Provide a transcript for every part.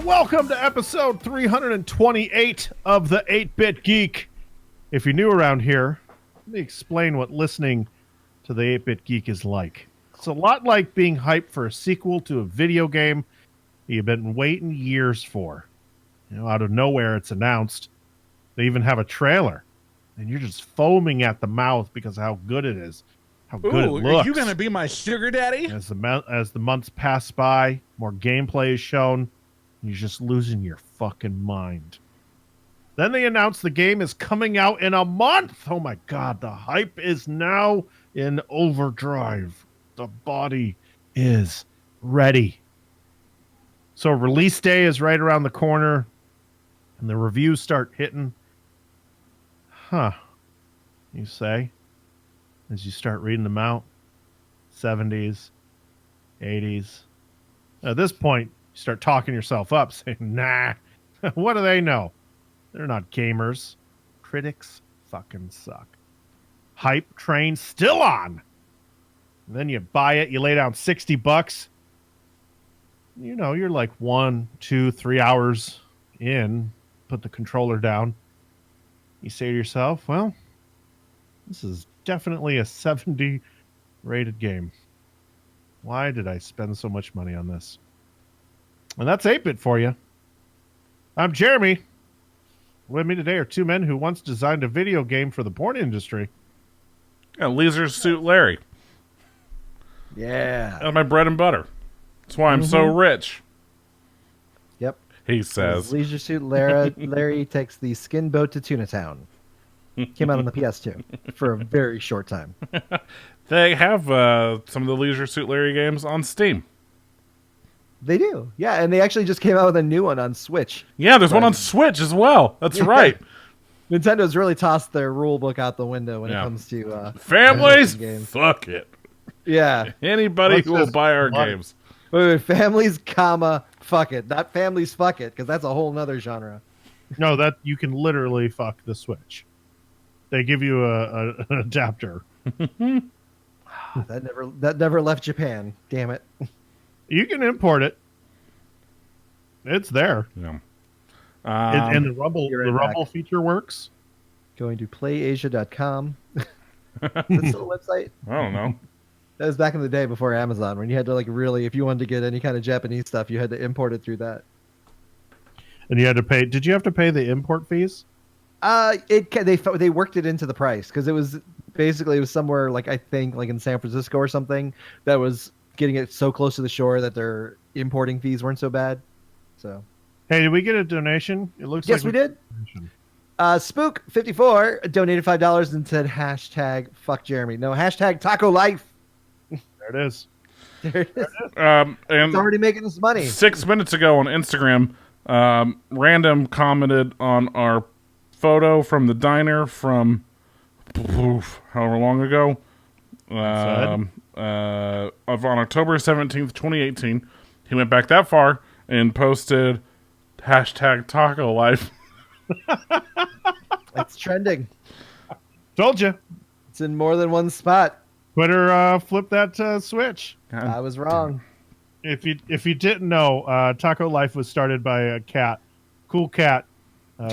Welcome to episode 328 of the 8-Bit Geek. If you're new around here, let me explain what listening to the 8-Bit Geek is like. It's a lot like being hyped for a sequel to a video game you've been waiting years for. You know, out of nowhere, it's announced. They even have a trailer, and you're just foaming at the mouth because of how good it is, how good it looks. Are you going to be my sugar daddy? As the months pass by, more gameplay is shown. You're just losing your fucking mind. Then they announce the game is coming out in a month. Oh my God, the hype is now in overdrive. The body is ready. So release day is right around the corner, and the reviews start hitting. Huh, you say, as you start reading them out. 70s, 80s. At this point, you start talking yourself up, saying, nah, what do they know? They're not gamers. Critics fucking suck. Hype train still on. And then you buy it, you lay down $60. You know, you're like 1, 2, 3 hours in, put the controller down. You say to yourself, well, this is definitely a 70 rated game. Why did I spend so much money on this? And that's 8-Bit for you. I'm Jeremy. With me today are two men who once designed a video game for the porn industry. And Leisure Suit Larry. Yeah. That's my bread and butter. That's why I'm so rich. Yep. He says. Leisure Suit Larry takes the skin boat to Tuna Town. Came out on the PS2 for a very short time. They have some of the Leisure Suit Larry games on Steam. They do. Yeah, and they actually just came out with a new one on Switch. Yeah, there's one on Switch as well. That's right. Nintendo's really tossed their rule book out the window when it comes to families. Fuck it. Yeah. Anybody who will buy our games. Wait, families, fuck it. Not families, fuck it, because that's a whole nother genre. No, that you can literally fuck the Switch. They give you an adapter. That never left Japan. Damn it. You can import it. It's there. Yeah. And the Rumble feature works. Going to playasia.com. That's still a website? I don't know. That was back in the day before Amazon, when you had to if you wanted to get any kind of Japanese stuff, you had to import it through that. And you had to pay. Did you have to pay the import fees? They worked it into the price because it was somewhere I think in San Francisco or something that was getting it so close to the shore that their importing fees weren't so bad. So, hey, did we get a donation? It looks yes, like we did. Spook54 donated $5 and said hashtag fuck Jeremy. No, hashtag Taco Life. There it is. There it is. And it's already making us money. 6 minutes ago on Instagram, Random commented on our photo from the diner from however long ago. Of on October 17th, 2018. He went back that far and posted hashtag Taco Life. It's trending. Told you. It's in more than one spot. Twitter flipped that switch. I was wrong. If you didn't know, Taco Life was started by a cat. Cool cat.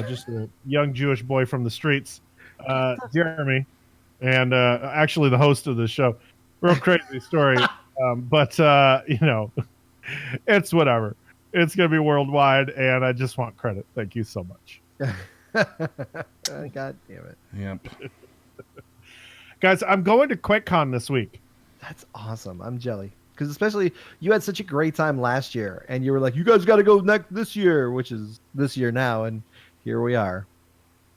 Just a young Jewish boy from the streets. Jeremy. And actually the host of the show. Real crazy story. But it's whatever. It's going to be worldwide, and I just want credit. Thank you so much. God damn it. Yep. Guys, I'm going to QuakeCon this week. That's awesome. I'm jelly. Because especially, you had such a great time last year, and you were like, you guys got to go this year, which is this year now, and here we are.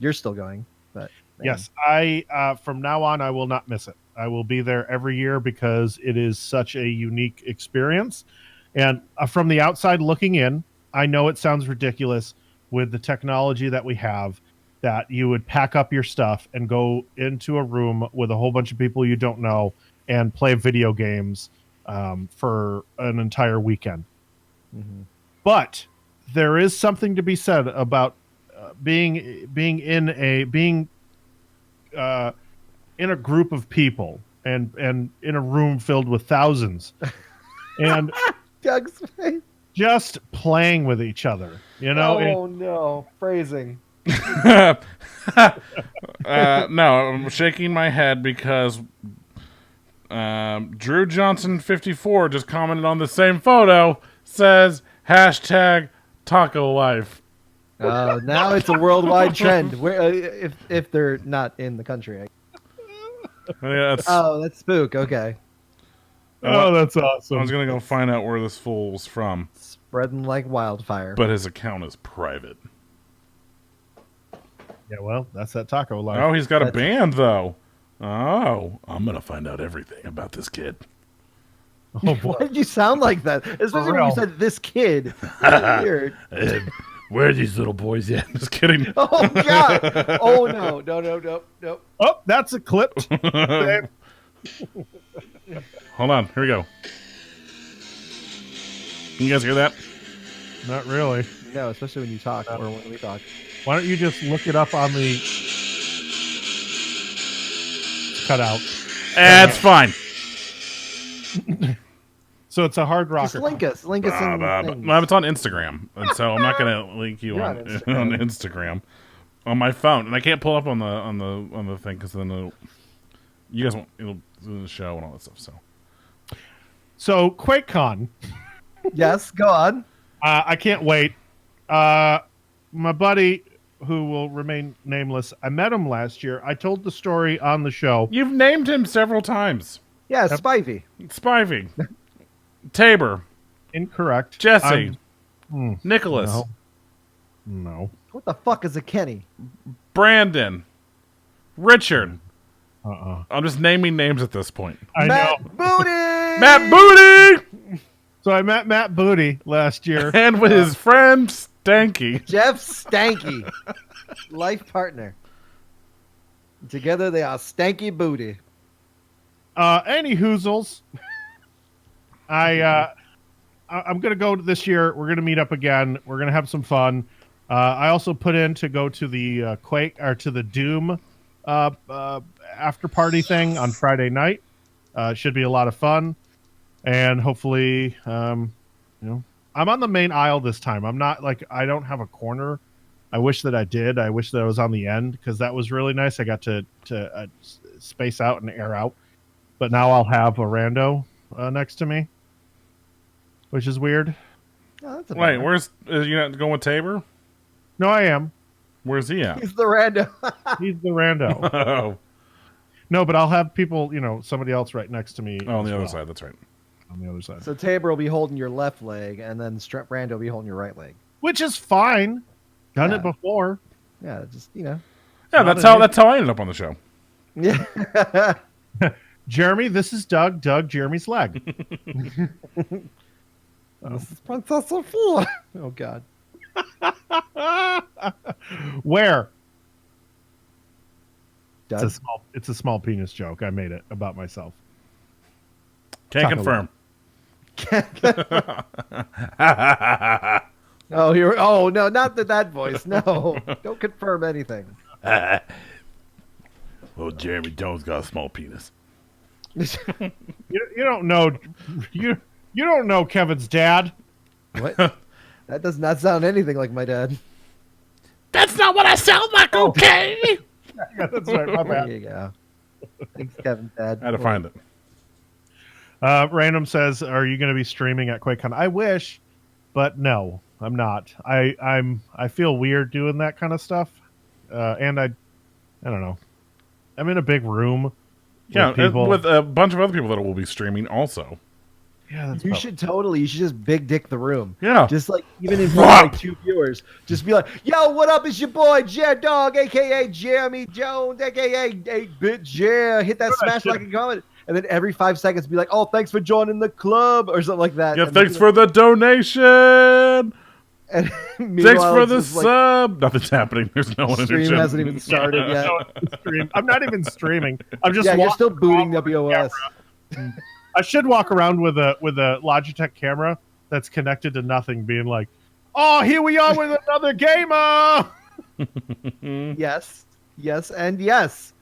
You're still going. But man. Yes, I from now on, I will not miss it. I will be there every year because it is such a unique experience. And from the outside looking in, I know it sounds ridiculous with the technology that we have that you would pack up your stuff and go into a room with a whole bunch of people you don't know and play video games for an entire weekend. Mm-hmm. But there is something to be said about being in a group of people and in a room filled with thousands and Doug's face. just playing with each other. You know, Oh no, phrasing. No, I'm shaking my head because Drew Johnson 54 just commented on the same photo. Says hashtag Taco Life. Now it's a worldwide trend. Where if they're not in the country. Yeah, That's Spook. Okay, oh, that's awesome. I was gonna go find out where this fool's from, spreading like wildfire. but his account is private. Yeah, well, that's that Taco Life. Oh, he's got a band though. Oh, I'm gonna find out everything about this kid. Oh, boy. Why did you sound like that? Especially when you real. said this kid. Weird. Where are these little boys yet? Just kidding. Oh god. Oh no. Oh, that's a clip. Hold on, here we go. Can you guys hear that? Not really. No, especially when you talk or when we talk. Why don't you just look it up on the cutout? It's fine. So it's a hard rocker. Just link us in things. No, it's on Instagram, and so I'm not gonna link you You're on on Instagram. on Instagram on my phone, and I can't pull up on the thing because then you guys won't it'll do the show and all that stuff. So QuakeCon, Yes, go on. I can't wait. My buddy, who will remain nameless, I met him last year. I told the story on the show. You've named him several times. Yeah, Spivey. Spivey, Tabor, Incorrect. Jesse, Nicholas, No. What the fuck is a Kenny? Brandon, Richard. Uh-uh. I'm just naming names at this point. I Matt know. Booty. Matt Booty, So I met Matt Booty last year. and with his friend Stanky. Jeff Stanky. Life partner. Together they are Stanky Booty. Any hoozles. I'm gonna go this year. We're gonna meet up again. We're gonna have some fun. I also put in to go to the Quake or to the Doom after party thing on Friday night. It should be a lot of fun, and hopefully, I'm on the main aisle this time. I'm not I don't have a corner. I wish that I did. I wish that I was on the end because that was really nice. I got to space out and air out. But now I'll have a rando next to me, which is weird. Oh, that's a Wait, bummer. where's you not going with Tabor? No, I am. Where's he at? He's the rando. He's the rando. Oh, No, but I'll have people, somebody else right next to me. on as the other well. side. That's right. On the other side. So Tabor will be holding your left leg, and then Rando will be holding your right leg. Which is fine. Done Yeah. it before. Yeah, just Yeah, Not that's an how I ended up on the show. Yeah. Jeremy, this is Doug. Doug, Jeremy's leg. This is Princess Sophia. Oh God. Where? Doug? It's a small penis joke. I made it about myself. Can't Taco confirm. Oh, here. Oh no, not that voice. No, don't confirm anything. Well, Jeremy Jones got a small penis. You don't know you don't know Kevin's dad. What? That does not sound anything like my dad. That's not what I sound like, okay? Yeah, that's right. My There bad. you go. Thanks, Kevin. Dad. I had to find it. Random says, "Are you going to be streaming at QuakeCon?" I wish, but no, I'm not. I feel weird doing that kind of stuff, and I don't know. I'm in a big room. Yeah, with people. with a bunch of other people that will be streaming also. Yeah, that's You probably- should just big dick the room. Yeah. Just even in front of like 2 viewers. Just be like, yo, what up? It's your boy, J Dog, aka Jeremy Jones, aka 8-Bit J. Hit that smash like and comment. And then every 5 seconds be like, oh, thanks for joining the club or something like that. Yeah, And thanks then- for the donation. And Thanks meanwhile, for it's the just, like, sub. Nothing's happening. There's no one in the stream gym. hasn't even started yet. I'm not even streaming. I'm just Yeah, you're walking still booting around with a WOS. camera. I should walk around with a Logitech camera that's connected to nothing, being like, "Oh, here we are with another gamer." Yes, and yes.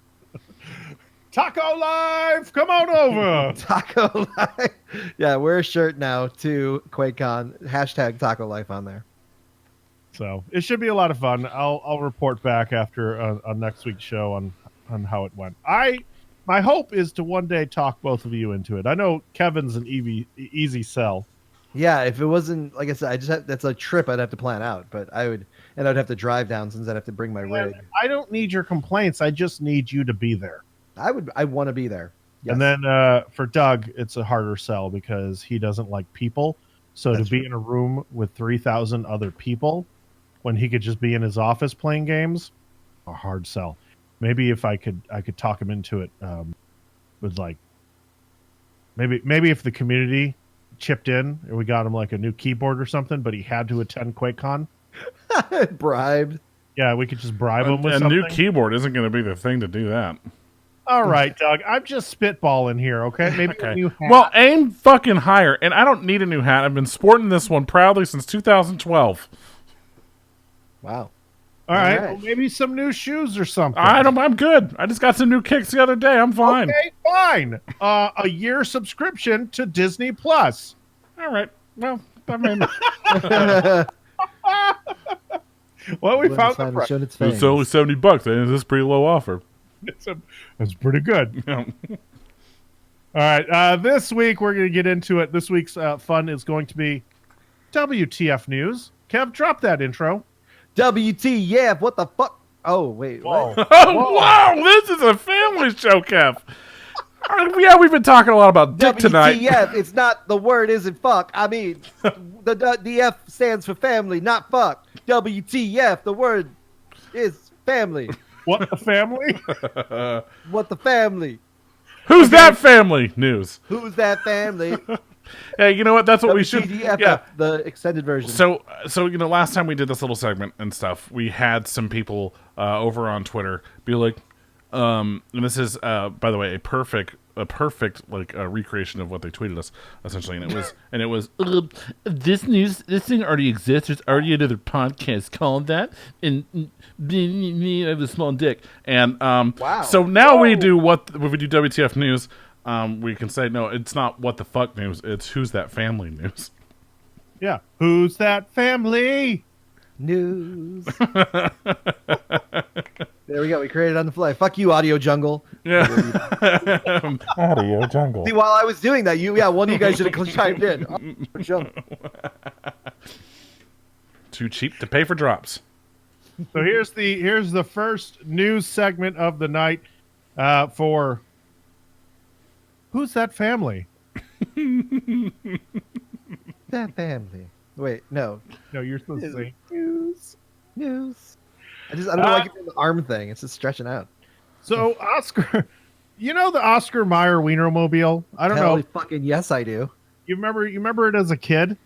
Taco Life, come on over. Taco Life. Yeah, wear a shirt now to QuakeCon. Hashtag Taco Life on there. So it should be a lot of fun. I'll report back after on next week's show on how it went. My hope is to one day talk both of you into it. I know Kevin's an easy sell. Yeah, if it wasn't, like I said, that's a trip I'd have to plan out, but I'd have to drive down since I'd have to bring my rig. I don't need your complaints. I just need you to be there. I want to be there. Yes. And then for Doug, it's a harder sell because he doesn't like people. So That's to be in a room with 3,000 other people when he could just be in his office playing games, a hard sell. Maybe if I could talk him into it with like maybe if the community chipped in and we got him like a new keyboard or something, but he had to attend QuakeCon. Bribed. Yeah, we could just bribe him with a something. new keyboard isn't going to be the thing to do that. All right, Doug. I'm just spitballing here, okay? Maybe Okay. a new hat. Well, aim fucking higher. And I don't need a new hat. I've been sporting this one proudly since 2012. Wow. All right. right. Well, maybe some new shoes or something. I'm good. I just got some new kicks the other day. I'm fine. Okay, fine. A year subscription to Disney Plus. All right. Well, I mean, Well, we When found it's the finally price. shown its it's fangs. only $70. And this is a pretty low offer. It's pretty good. Yeah. All right. This week we're going to get into it. This week's fun is going to be WTF news. Kev, drop that intro. WTF, what the fuck? Oh, wait. What? Oh, wow. This is a family show, Kev. Yeah, we've been talking a lot about dick tonight. WTF, it's not, the word isn't fuck. I mean, the F stands for family, not fuck. WTF, the word is family. What the family? What the family? Who's that family? News. Who's that family? Hey, you know what? That's what we should. WTF, Yeah. the extended version. So last time we did this little segment and stuff, we had some people over on Twitter be like, and this is by the way a perfect like recreation of what they tweeted us essentially, and it was this thing already exists. There's already another podcast called that, and me I have a small dick, and Wow. So now we do WTF news. We can say no, it's not what the fuck news. It's who's that family news. Yeah. Who's that family? News. There we go. We created it on the fly. Fuck you, Audio Jungle. Yeah. Audio jungle. See, while I was doing that, one of you guys should have chimed in. Audio Jungle. Too cheap to pay for drops. So here's the first news segment of the night for who's that family? That family. Wait, no. No, you're supposed to say News. I don't like it the arm thing. It's just stretching out. So Oscar, you know the Oscar Mayer Wienermobile? I don't Hell know. fucking yes, I do. You remember it as a kid?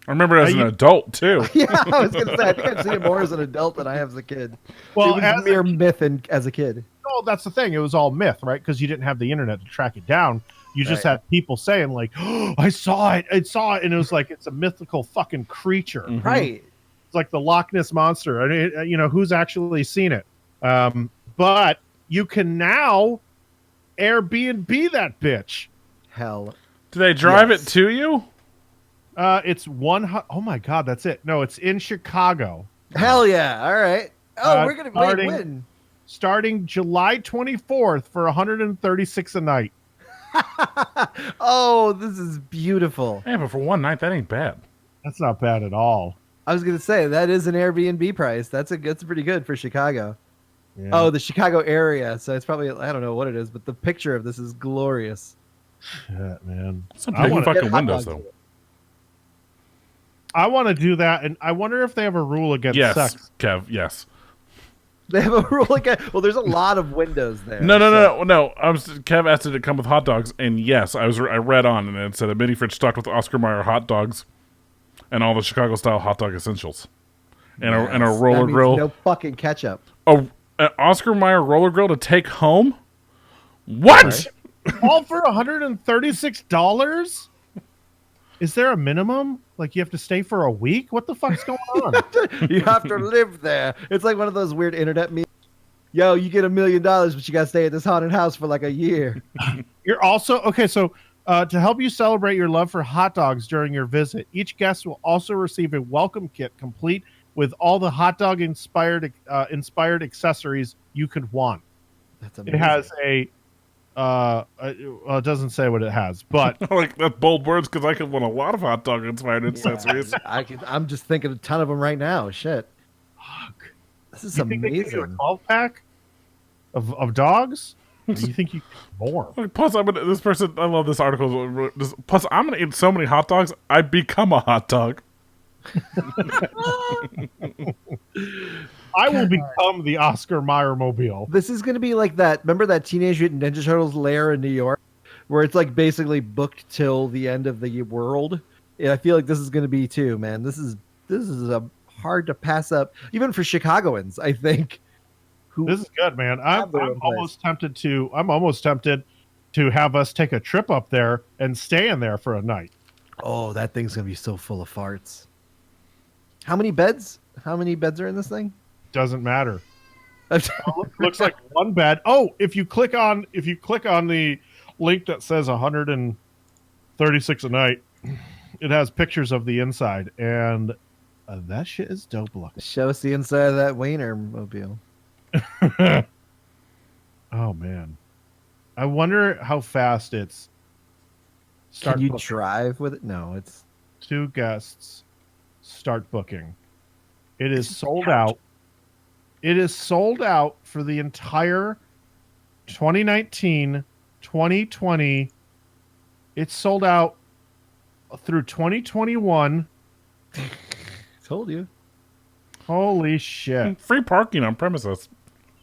I remember it as an adult too. Yeah, I was gonna say. I think I've seen it more as an adult than I have as a kid. Well, it as was mere myth as a kid. Oh, that's the thing. It was all myth, right? Because you didn't have the internet to track it down. You just had people saying like, oh, I saw it, and it was like it's a mythical fucking creature, Mhm. Right. It's like the Loch Ness monster. I mean, who's actually seen it? But you can now Airbnb that bitch. Hell. Do they drive Yes. it to you? It's oh my god, that's it. No, it's in Chicago. Hell yeah. All right. Oh, we're gonna starting- win. Starting July 24th for 136 a night. Oh, this is beautiful. Yeah, but for one night, that ain't bad. That's not bad at all. I was gonna say that is an Airbnb price. That's pretty good for Chicago. Yeah. Oh, the Chicago area. So it's probably, I don't know what it is, but the picture of this is glorious. Shit, man. Some I big wanna- fucking Get hot windows dogs. though. I want to do that, and I wonder if they have a rule against Yes, sex. Kev. Yes. They have a rule like, well, there's a lot of windows there. No. so- Kev asked it to come with hot dogs, and yes, I read on, and it said a mini fridge stocked with Oscar Mayer hot dogs. and all the Chicago style hot dog essentials, and a Yes, roller that means grill. no fucking ketchup. An Oscar Mayer roller grill to take home. What? All for $136? Is there a minimum? Like you have to stay for a week? What the fuck's going on? You have to live there. It's like one of those weird internet memes. Yo, you get $1 million, but you got to stay at this haunted house for like a year. You're also okay. So to help you celebrate your love for hot dogs during your visit, each guest will also receive a welcome kit complete with all the hot dog inspired accessories you could want. That's amazing. It has a well, it doesn't say what it has, but Like that's bold words because I could want a lot of hot dog inspired accessories. I'm just thinking a ton of them right now. Shit. fuck. This is You think they give you a amazing. 12-pack of dogs? Or do you think you get more? Like, plus, I love this article. Plus, I'm gonna eat so many hot dogs, I become a hot dog. I will become the Oscar Mayer mobile. This is going to be like that. Remember that Teenage Mutant Ninja Turtles lair in New York, where it's like basically booked till the end of the world. Yeah, I feel like this is going to be too, man. This is a hard to pass up, even for Chicagoans. I think. This is good, man. I'm Have their own almost tempted to have us take a trip up there and stay in there for a night. Oh, that thing's going to be so full of farts. How many beds? How many beds are in this thing? Doesn't matter. Looks like one bed. Oh, if you click on the link that says 136 a night, it has pictures of the inside, and that shit is dope looking. Show us the inside of that Wiener mobile. Oh man, I wonder how fast it's. Can you booking. drive with it? No, it's 2 guests. Start booking. It is sold out. It is sold out for the entire 2019, 2020. It's sold out through 2021. told you. Holy shit. Free parking on premises.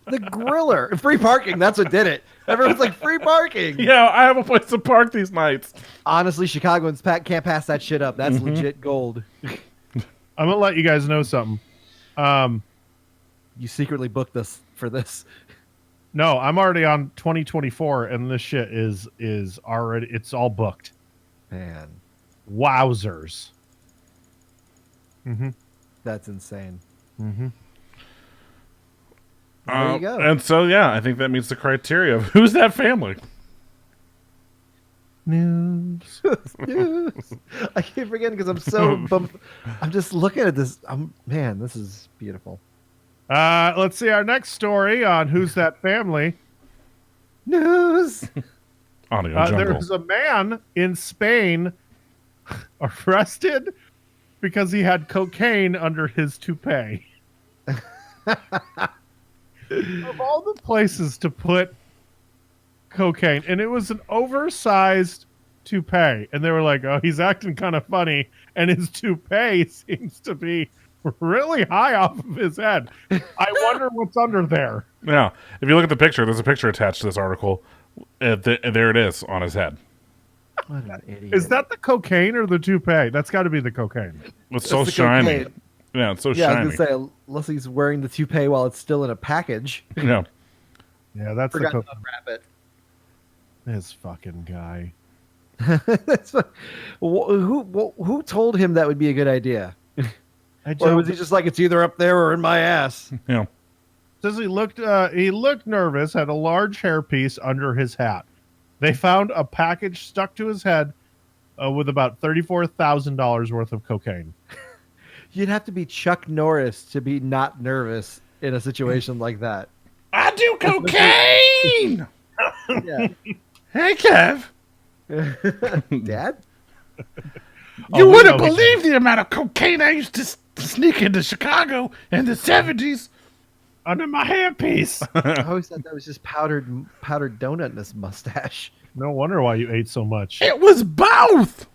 The griller. Free parking. That's what did it. Everyone's like, free parking. Yeah, I have a place to park these nights. Honestly, Chicagoans can't pass that shit up. That's legit gold. I'm going to let you guys know something. You secretly booked this for this. No, I'm already on 2024, and this shit is already, it's all booked. Man, Wowzers. Mm-hmm. that's insane. Mm-hmm. There you go. And so, yeah, I think that meets the criteria of who's that family. News. I keep forgetting because I'm so bummed. I'm just looking at this. Man, this is beautiful. Let's see our next story on Who's That Family. News. Audio There jungle. was a man in Spain arrested because he had cocaine under his toupee. Of all the places to put cocaine, and it was an oversized toupee, and they were like, oh, he's acting kind of funny, and his toupee seems to be really high off of his head. I wonder what's under there. Yeah, if you look at the picture, there's a picture attached to this article. There it is on his head. What an idiot. Is that the cocaine or the toupee? That's got to be the cocaine. It's so the shiny. cocaine. Yeah, it's so Yeah, I shiny. was gonna say unless he's wearing the toupee while it's still in a package. Yeah. Yeah, that's the Forgot to cocaine. unwrap it. This fucking guy. That's what- who told him that would be a good idea? Or was he just like, it's either up there or in my ass? Yeah. Says he looked nervous, had a large hairpiece under his hat. They found a package stuck to his head with about $34,000 worth of cocaine. You'd have to be Chuck Norris to be not nervous in a situation like that. I do cocaine! Yeah. Hey, Kev. Dad? You we wouldn't know he believe the amount of cocaine I used to sneak into Chicago in the 70s. Under my hairpiece. I always thought that was just powdered donut in his mustache. No wonder why you ate so much. It was both.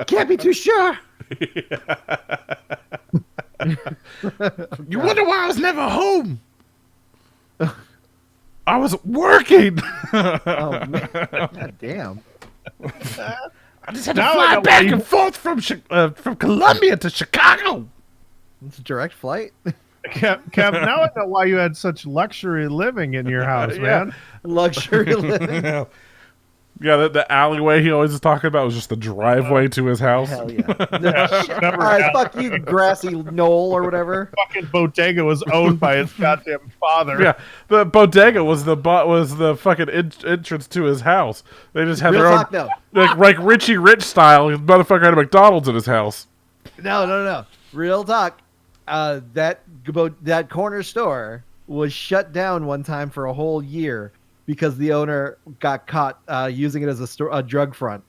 Can't be too sure. You wonder why I was never home? I was working. Oh man. God damn. I just had to Now I fly know why back you- and forth from Columbia to Chicago. It's a direct flight. Kev, now I know why you had such luxury living in your house, man. Luxury living. Yeah, the alleyway he always is talking about was just the driveway to his house. Hell yeah. Remember All right, how fuck you, grassy knoll or whatever. fucking bodega was owned by his goddamn father. Yeah, the bodega was the fucking entrance to his house. They just had Real their talk, own, though. like Richie Rich style. The motherfucker had a McDonald's in his house. No. Real talk. That corner store was shut down one time for a whole year because the owner got caught using it as a drug front.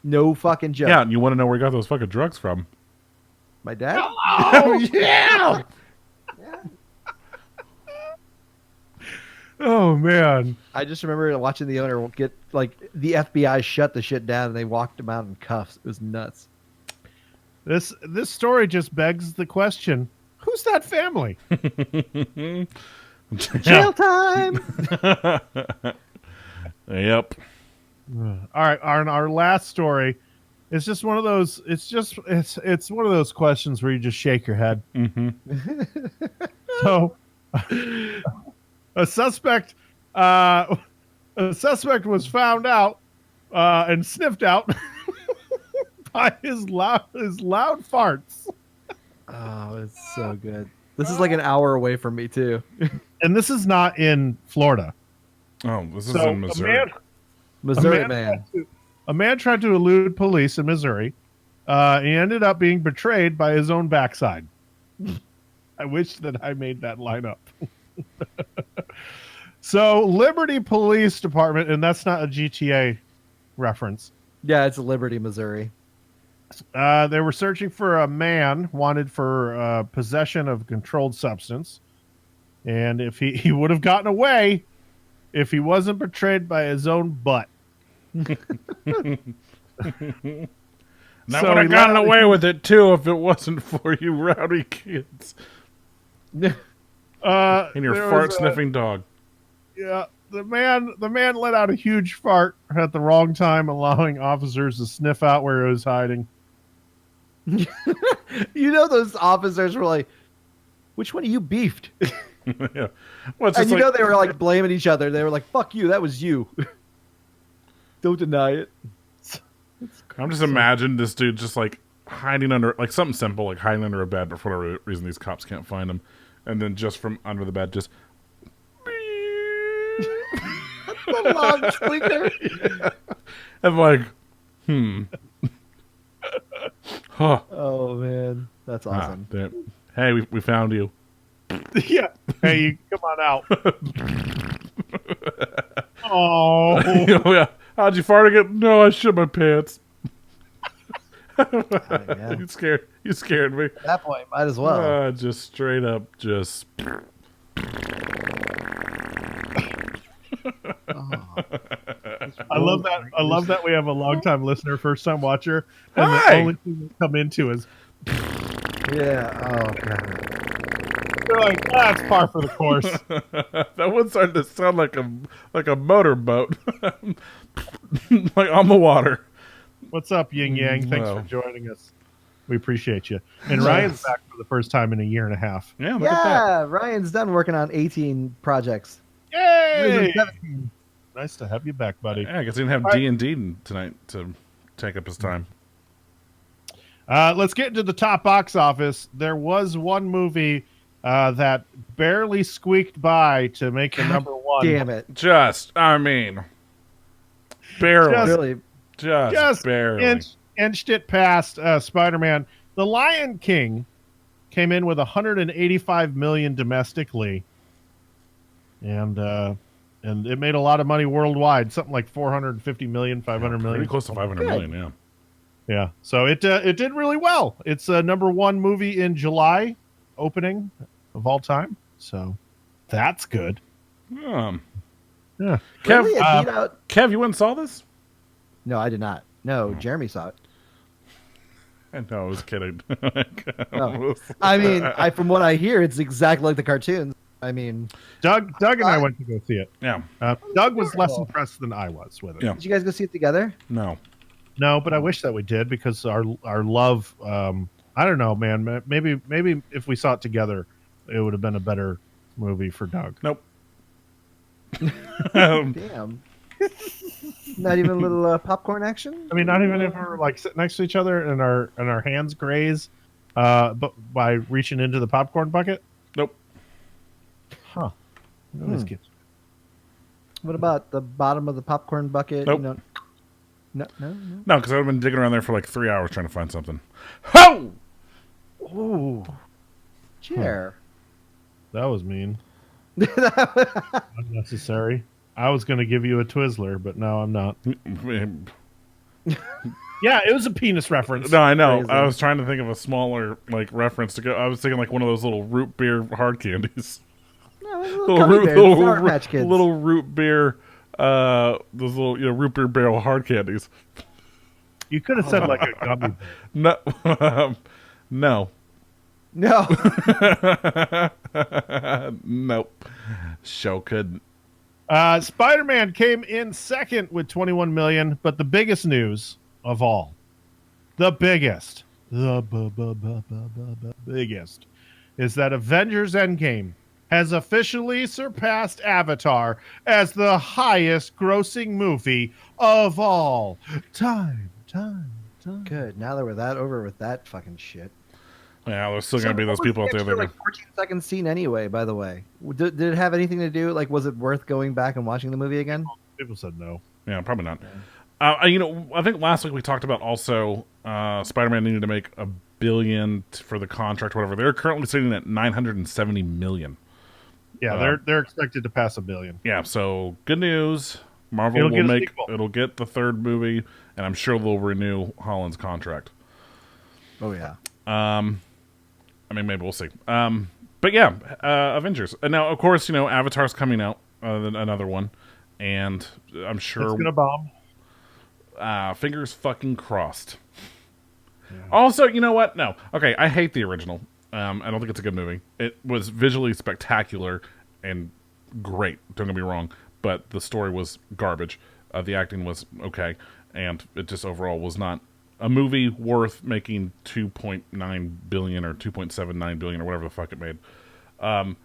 No fucking joke. Yeah, and you want to know where he got those fucking drugs from? My dad? Oh yeah. Oh man. I just remember watching the owner get, like, the FBI shut the shit down and they walked him out in cuffs. It was nuts. This story just begs the question: who's that family? Jail time! Yep. All right, our last story is just one of those. It's one of those questions where you just shake your head. Mm-hmm. So, a suspect was found out and sniffed out by his loud farts. Oh, it's so good. This is like an hour away from me, too. And this is not in Florida. Oh, this is So in Missouri. Missouri man. A man tried to elude police in Missouri. He ended up being betrayed by his own backside. I wish that I made that line up. So, Liberty Police Department, and that's not a GTA reference. Yeah, it's Liberty, Missouri. They were searching for a man wanted for possession of a controlled substance. And if he would have gotten away if he wasn't betrayed by his own butt. And I So would have he gotten let- away with it too if it wasn't for you rowdy kids and your there fart was sniffing dog. Yeah, the man let out a huge fart at the wrong time, allowing officers to sniff out where he was hiding. You know, those officers were like, which one of you beefed? Yeah. Well, it's And just you like, know they were like blaming each other. They were like, fuck you, that was you. Don't deny it. I'm just imagining this dude just like hiding under like something simple, like hiding under a bed, but for whatever reason these cops can't find him, and then just from under the bed, just The long squeaker. and like, huh. Oh, man. That's Ah, awesome. damn. Hey, we found you. Yeah. Hey, you come on out. Oh. Oh, yeah. How'd you fart again? No, I shit my pants. Yeah. You scared me. At that point, might as well. Just straight up, just. I love that. I love that we have a longtime listener, first time watcher, and Hi. the only thing we come into is Yeah. Oh, God. they're like, that's par for the course. That one started to sound like a motorboat, like on the water. What's up, Yin Yang? Thanks Wow. for joining us. We appreciate you. And Ryan's back for the first time in a year and a half. Yeah, look at that. Yeah, Ryan's done working on 18 projects. Yay! Nice to have you back, buddy. Yeah, I guess he didn't have D&D tonight to take up his time. Let's get into the top box office. There was one movie that barely squeaked by to make the number one. Damn it. I mean, barely. Just- Really? Just barely. Inched it past Spider-Man. The Lion King came in with 185 million domestically, and it made a lot of money worldwide. Something like 450 million, 500 million. Pretty close to 500 million, yeah. Yeah, so it did really well. It's a number one movie in July opening of all time. So that's good. Yeah. Yeah. Kev, Really? It beat out... Kev, you went and saw this? No, I did not. No, Jeremy saw it. No, I was kidding. Oh. I mean, from what I hear, it's exactly like the cartoons. I mean, Doug and I went to go see it. Yeah. Doug was less impressed than I was with it. Yeah. did you guys go see it together? No. No, but I wish that we did because our love. I don't know, man. Maybe if we saw it together, it would have been a better movie for Doug. Nope. Damn. Not even a little popcorn action. I mean, not even if we're like sitting next to each other and our hands graze, but by reaching into the popcorn bucket. Nope. Huh. This gets. What about the bottom of the popcorn bucket? Nope. No. No. No, because I would have been digging around there for like 3 hours trying to find something. Ho! Ooh. Chair. That was mean. Unnecessary. I was going to give you a Twizzler, but no, I'm not. Yeah, it was a penis reference. No, I know. Crazy. I was trying to think of a smaller like reference to go. I was thinking like one of those little root beer hard candies. No, Little root beer. Those little root beer barrel hard candies. You could have said like a gummy bear. No, no, No. nope. Show couldn't. Spider-Man came in second with 21 million, but the biggest news of all, the biggest, biggest, is that Avengers Endgame has officially surpassed Avatar as the highest grossing movie of all time. Good. Now that we're over with that fucking shit. Yeah, there's still gonna be those people out there that like 14-second scene anyway. By the way, did it have anything to do? Like, was it worth going back and watching the movie again? People said no. Yeah, probably not. I think last week we talked about also Spider-Man needed to make $1 billion for the contract, whatever. They're currently sitting at $970 million. Yeah, they're expected to pass $1 billion. Yeah, so good news. Marvel it'll get the third movie, and I'm sure they'll renew Holland's contract. Oh yeah. I mean, maybe we'll see. But yeah, Avengers. And now, of course, Avatar's coming out, another one, and I'm sure it's gonna bomb. Fingers fucking crossed. Yeah. Also, you know what? No. Okay, I hate the original. I don't think it's a good movie. It was visually spectacular and great. Don't get me wrong, but the story was garbage. The acting was okay, and it just overall was not a movie worth making $2.9 billion or $2.79 billion or whatever the fuck it made. But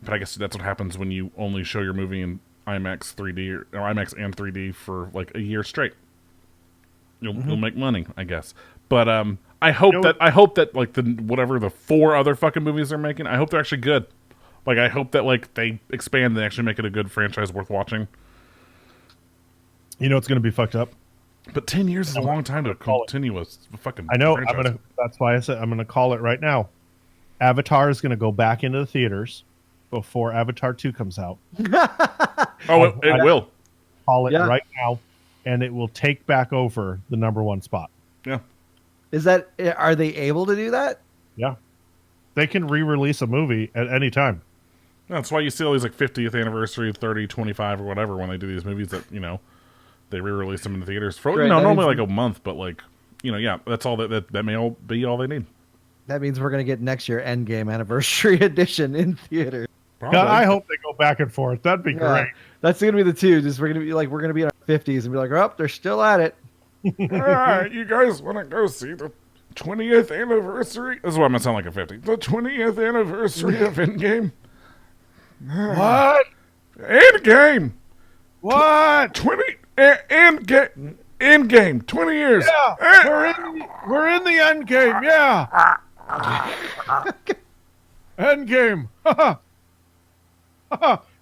I guess that's what happens when you only show your movie in IMAX 3D or IMAX and 3D for like a year straight. You'll make money, I guess. But I hope that like whatever the 4 other fucking movies they're making, I hope they're actually good. Like I hope that like they expand and actually make it a good franchise worth watching. It's going to be fucked up. But 10 years is a long time to continue a fucking I know. franchise. That's why I said I'm gonna call it right now. Avatar is gonna go back into the theaters before Avatar 2 comes out. Oh, it will. Call it right now, and it will take back over the #1 spot. Yeah. Are they able to do that? Yeah. They can re-release a movie at any time. That's why you see all these like 50th anniversary, 30, 25 or whatever when they do these movies that, they re-release them in the theaters for normally like a month, but like that's all that may all be all they need. That means we're gonna get next year Endgame Anniversary Edition in theater. God, I hope they go back and forth. That'd be great. That's gonna be the two. Just we're gonna be in our 50s and be like, oh, they're still at it. All right, you guys want to go see the 20th anniversary? This is why I'm gonna sound like a 50. The 20th anniversary of Endgame. What? Endgame. What? 20. Endgame, 20 years. Yeah, we're in the end game. Yeah. Endgame.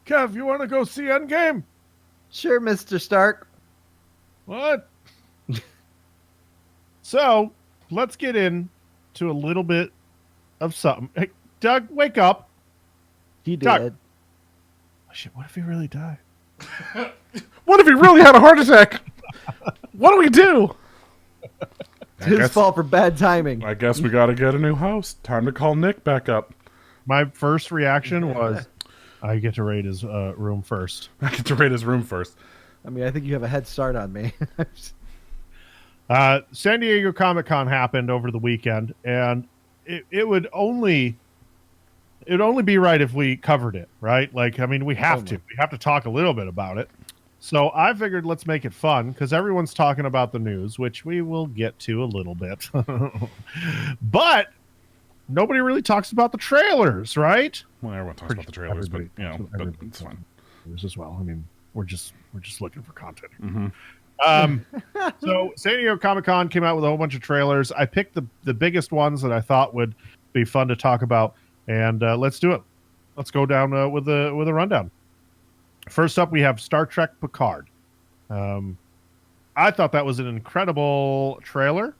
Kev, you want to go see Endgame? Sure, Mr. Stark. What? So, let's get into a little bit of something. Hey, Doug, wake up. He did. Doug. Oh, shit, what if he really died? What if he really had a heart attack? What do we do? His fault for bad timing. I guess we got to get a new host. Time to call Nick back up. My first reaction was, I get to raid his room first. I get to raid his room first. I mean, I think you have a head start on me. San Diego Comic-Con happened over the weekend, and it would only be right if we covered it, right? Like, I mean, we have to talk a little bit about it. So I figured let's make it fun because everyone's talking about the news, which we will get to a little bit. But nobody really talks about the trailers, right? Well, everyone talks about the trailers, but but it's fine. Trailers as well. I mean, we're just looking for content. Mm-hmm. So San Diego Comic-Con came out with a whole bunch of trailers. I picked the biggest ones that I thought would be fun to talk about, and let's do it. Let's go down with a rundown. First up, we have Star Trek Picard. I thought that was an incredible trailer,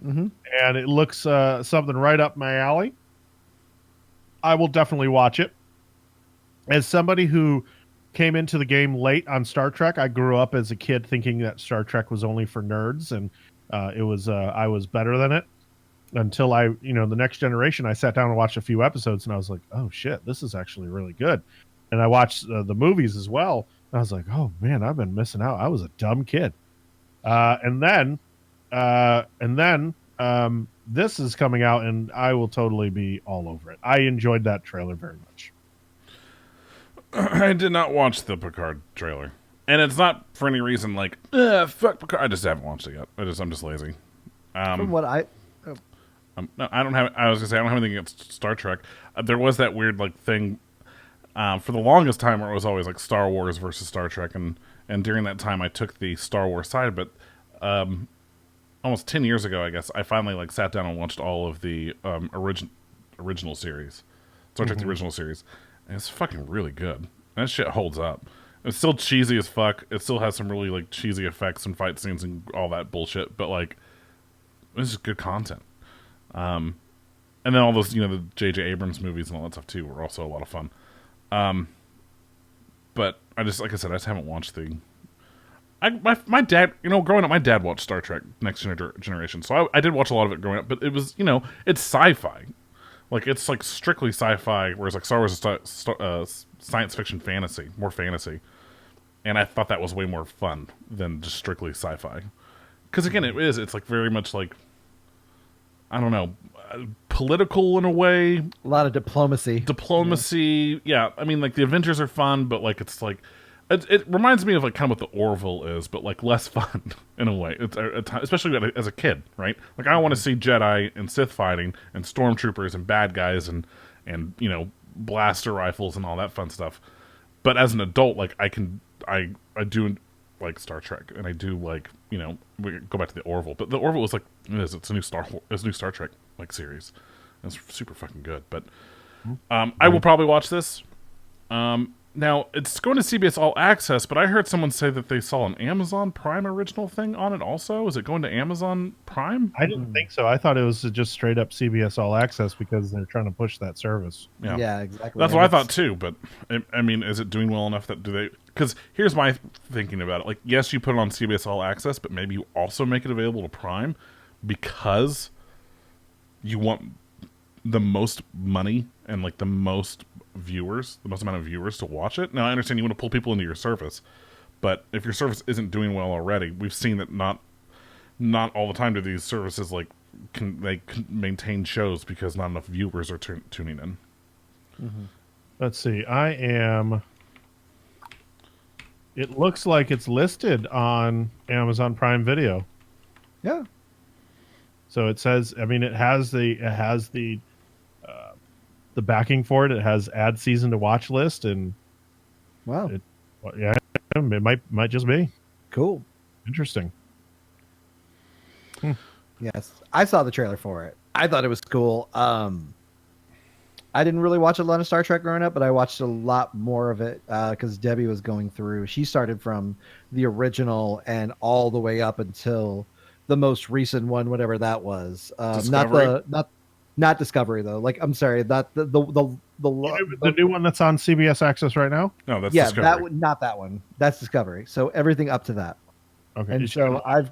and it looks something right up my alley. I will definitely watch it. As somebody who came into the game late on Star Trek, I grew up as a kid thinking that Star Trek was only for nerds, and I was better than it until the Next Generation. I sat down and watched a few episodes, and I was like, oh shit, this is actually really good. And I watched the movies as well. And I was like, oh man, I've been missing out. I was a dumb kid. And then this is coming out, and I will totally be all over it. I enjoyed that trailer very much. I did not watch the Picard trailer, and it's not for any reason like fuck Picard. I just haven't watched it yet. I'm just lazy. From what no, I don't have. I was gonna say I don't have anything against Star Trek. There was that weird thing for the longest time where it was always like Star Wars versus Star Trek, and during that time I took the Star Wars side. But almost 10 years ago, I guess I finally sat down and watched all of the original series, Star Trek the original series. And it's fucking really good. That shit holds up. It's still cheesy as fuck. It still has some really cheesy effects and fight scenes and all that bullshit. But this is good content. And then all those the J.J. Abrams movies and all that stuff too were also a lot of fun. But I just I just haven't watched the. My dad, growing up, my dad watched Star Trek Next Generation, so I did watch a lot of it growing up. But it was it's sci-fi. It's strictly sci-fi, whereas Star Wars is science fiction fantasy, more fantasy. And I thought that was way more fun than just strictly sci-fi. Because again, it's very much I don't know, political in a way. A lot of diplomacy. Yeah. I mean, the Avengers are fun, but it reminds me of kind of what the Orville is, but less fun in a way. It's especially as a kid, right? I want to see Jedi and Sith fighting and stormtroopers and bad guys and blaster rifles and all that fun stuff. But as an adult, I do like Star Trek, and I do we go back to the Orville. But the Orville is it's a new Star Trek series. It's super fucking good. But I will probably watch this. Now, it's going to CBS All Access, but I heard someone say that they saw an Amazon Prime original thing on it also. Is it going to Amazon Prime? I didn't think so. I thought it was just straight up CBS All Access because they're trying to push that service. Yeah, exactly. That's what I thought too, but I mean, is it doing well enough that because here's my thinking about it. Yes, you put it on CBS All Access, but maybe you also make it available to Prime because you want the most money and the most amount of viewers to watch it. Now I understand you want to pull people into your service, but if your service isn't doing well already, we've seen that not all the time do these services can maintain shows because not enough viewers are tuning in. Let's see. It looks like it's listed on Amazon Prime Video. Yeah. So it says, I mean, it has the backing for it. It has ad season to watch list, and wow, it might just be cool, interesting. Yes, I saw the trailer for it. I thought it was cool. I didn't really watch a lot of Star Trek growing up, but I watched a lot more of it because Debbie was going through. She started from the original and all the way up until the most recent one, whatever that was. Not Discovery though. I'm sorry, that the new one that's on CBS Access right now. No, that's Discovery. Not that one. That's Discovery. So everything up to that. Okay. And so I've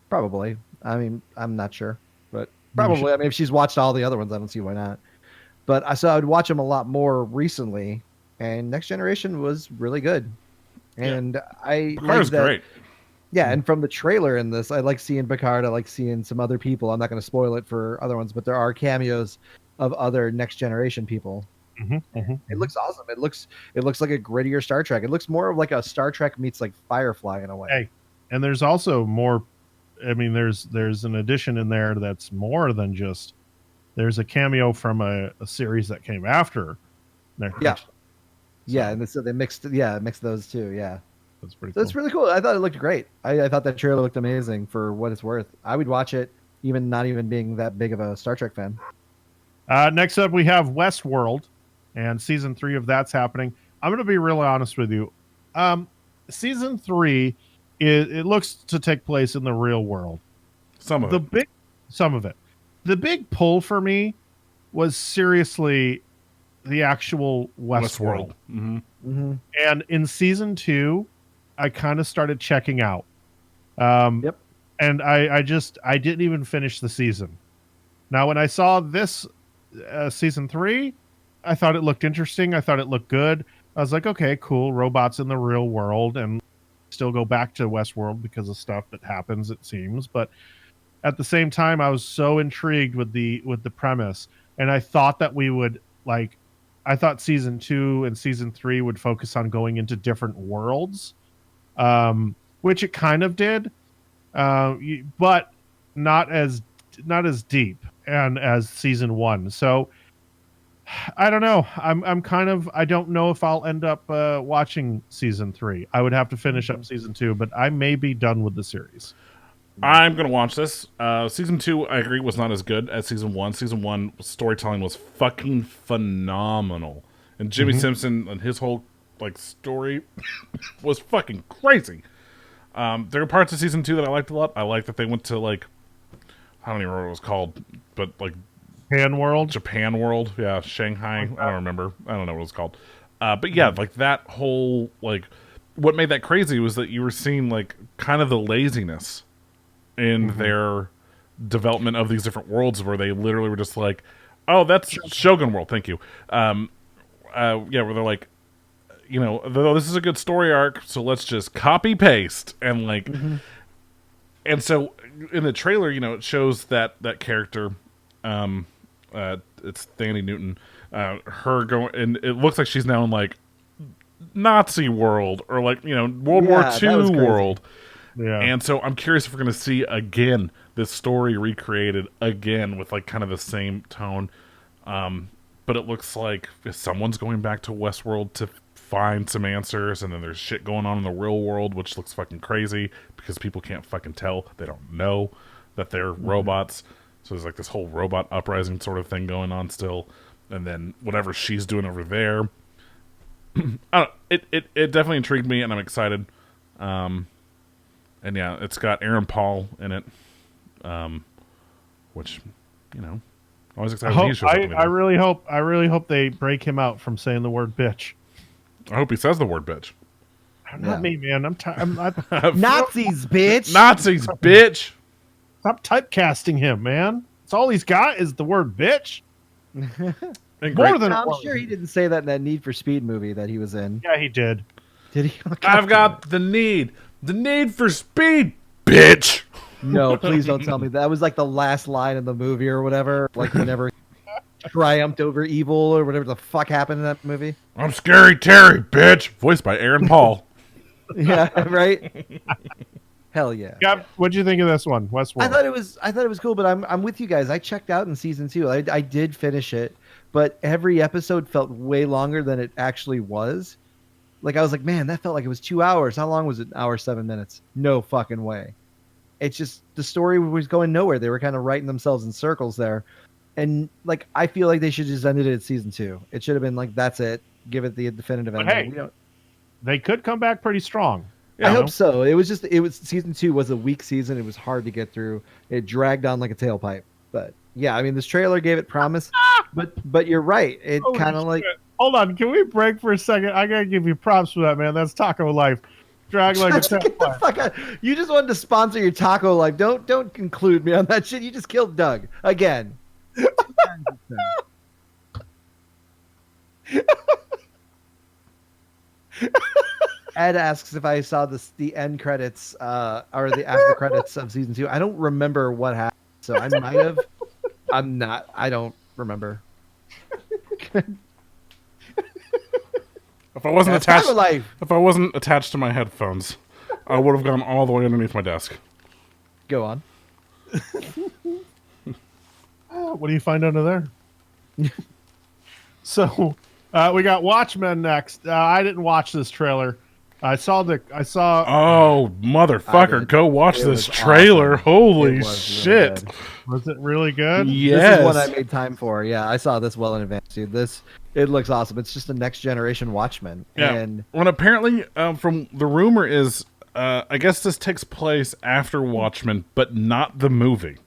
probably. I mean, I'm not sure, but probably. I mean, if she's watched all the other ones, I don't see why not. But I would watch them a lot more recently, and Next Generation was really good. And Picard's great. Yeah, and from the trailer in this, I like seeing Picard. I like seeing some other people. I'm not going to spoil it for other ones, but there are cameos of other Next Generation people. It looks awesome. It looks like a grittier Star Trek. It looks more of like a Star Trek meets like Firefly in a way. Hey, and there's also more. I mean, there's an addition in there that's more than just. There's a cameo from a series that came after. Yeah. So, Yeah, and so they mixed those two. Yeah, that's pretty. so it's really cool. I thought it looked great. I thought that trailer looked amazing for what it's worth. I would watch it, even not even being that big of a Star Trek fan. Next up, we have Westworld, and season 3 of that's happening. I'm going to be really honest with you. Season 3, it looks to take place in the real world. Some of it. Some of it. The big pull for me was seriously the actual Westworld. Mm-hmm. Mm-hmm. And in season 2, I kind of started checking out. Yep. And I didn't even finish the season. Now, when I saw this season 3, I thought it looked interesting. I thought it looked good. I was like, okay, cool. Robots in the real world, and still go back to Westworld because of stuff that happens, it seems. But at the same time, I was so intrigued with the premise, and I thought that we would I thought season 2 and season 3 would focus on going into different worlds, which it kind of did, but not as deep and as season 1. So I don't know. I'm kind of, I don't know if I'll end up watching season 3. I would have to finish up season 2, but I may be done with the series. I'm going to watch this. Season 2, I agree, was not as good as Season 1. Season 1 storytelling was fucking phenomenal. And Jimmy Simpson and his whole story was fucking crazy. There are parts of Season 2 that I liked a lot. I like that they went to, I don't even remember what it was called, but, Japan World. Yeah, Shanghai. I don't remember. I don't know what it was called. But yeah, that whole, what made that crazy was that you were seeing, kind of the laziness in their development of these different worlds, where they literally were just like, oh, that's Shogun World, thank you. Where they're like, this is a good story arc, so let's just copy paste and and so in the trailer, it shows that character, it's Thandie Newton, her going, and it looks like she's now in Nazi world or World War II world. Yeah. And so I'm curious if we're going to see again this story recreated again with kind of the same tone. But it looks like someone's going back to Westworld to find some answers, and then there's shit going on in the real world, which looks fucking crazy because people can't fucking tell. They don't know that they're robots. So there's this whole robot uprising sort of thing going on still. And then whatever she's doing over there. I don't, it definitely intrigued me, and I'm excited. And yeah, it's got Aaron Paul in it, which, always excited when he shows up in I really hope they break him out from saying the word bitch. I hope he says the word bitch. Not me, man. I'm Nazis, bitch. Nazis, bitch. Stop typecasting him, man. That's all he's got is the word bitch. More than I'm sure he didn't say that in that Need for Speed movie that he was in. Yeah, he did. Did he? Oh, I've got the need for speed, bitch. No, please don't tell me that was the last line in the movie or whatever. Whenever he triumphed over evil or whatever the fuck happened in that movie. I'm Scary Terry, bitch. Voiced by Aaron Paul. Yeah, right. Hell yeah. Yeah. What'd you think of this one, Westworld? I thought it was cool, but I'm with you guys. I checked out in season 2. I did finish it, but every episode felt way longer than it actually was. I was like, man, that felt like it was 2 hours. How long was it? 1 hour, 7 minutes. No fucking way. It's just the story was going nowhere. They were kind of writing themselves in circles there. And I feel like they should just ended it at season 2. It should have been that's it. Give it the definitive ending. Hey, they could come back pretty strong. I hope so. It was season 2 was a weak season. It was hard to get through. It dragged on like a tailpipe. But yeah, I mean, this trailer gave it promise. But you're right. It kind of Hold on, can we break for a second? I gotta give you props for that, man. That's Taco Life. Drag like a get the fuck out. You just wanted to sponsor your Taco Life. Don't include me on that shit. You just killed Doug again. Ed asks if I saw the end credits or the after credits of season 2. I don't remember what happened, so I might have. I'm not. I don't remember. If I wasn't That's attached, Taco Life. if I wasn't attached to my headphones, I would have gone all the way underneath my desk. Go on. What do you find under there? So, we got Watchmen next. I didn't watch this trailer. I saw. Oh, motherfucker! did. Go watch It this was trailer. awesome. Holy It was really shit! good. Was it really good? Yes. This is one I made time for. Yeah, I saw this well in advance, dude. It looks awesome. It's just a next generation Watchmen. Yeah. And When apparently, from the rumor is, I guess this takes place after Watchmen, but not the movie.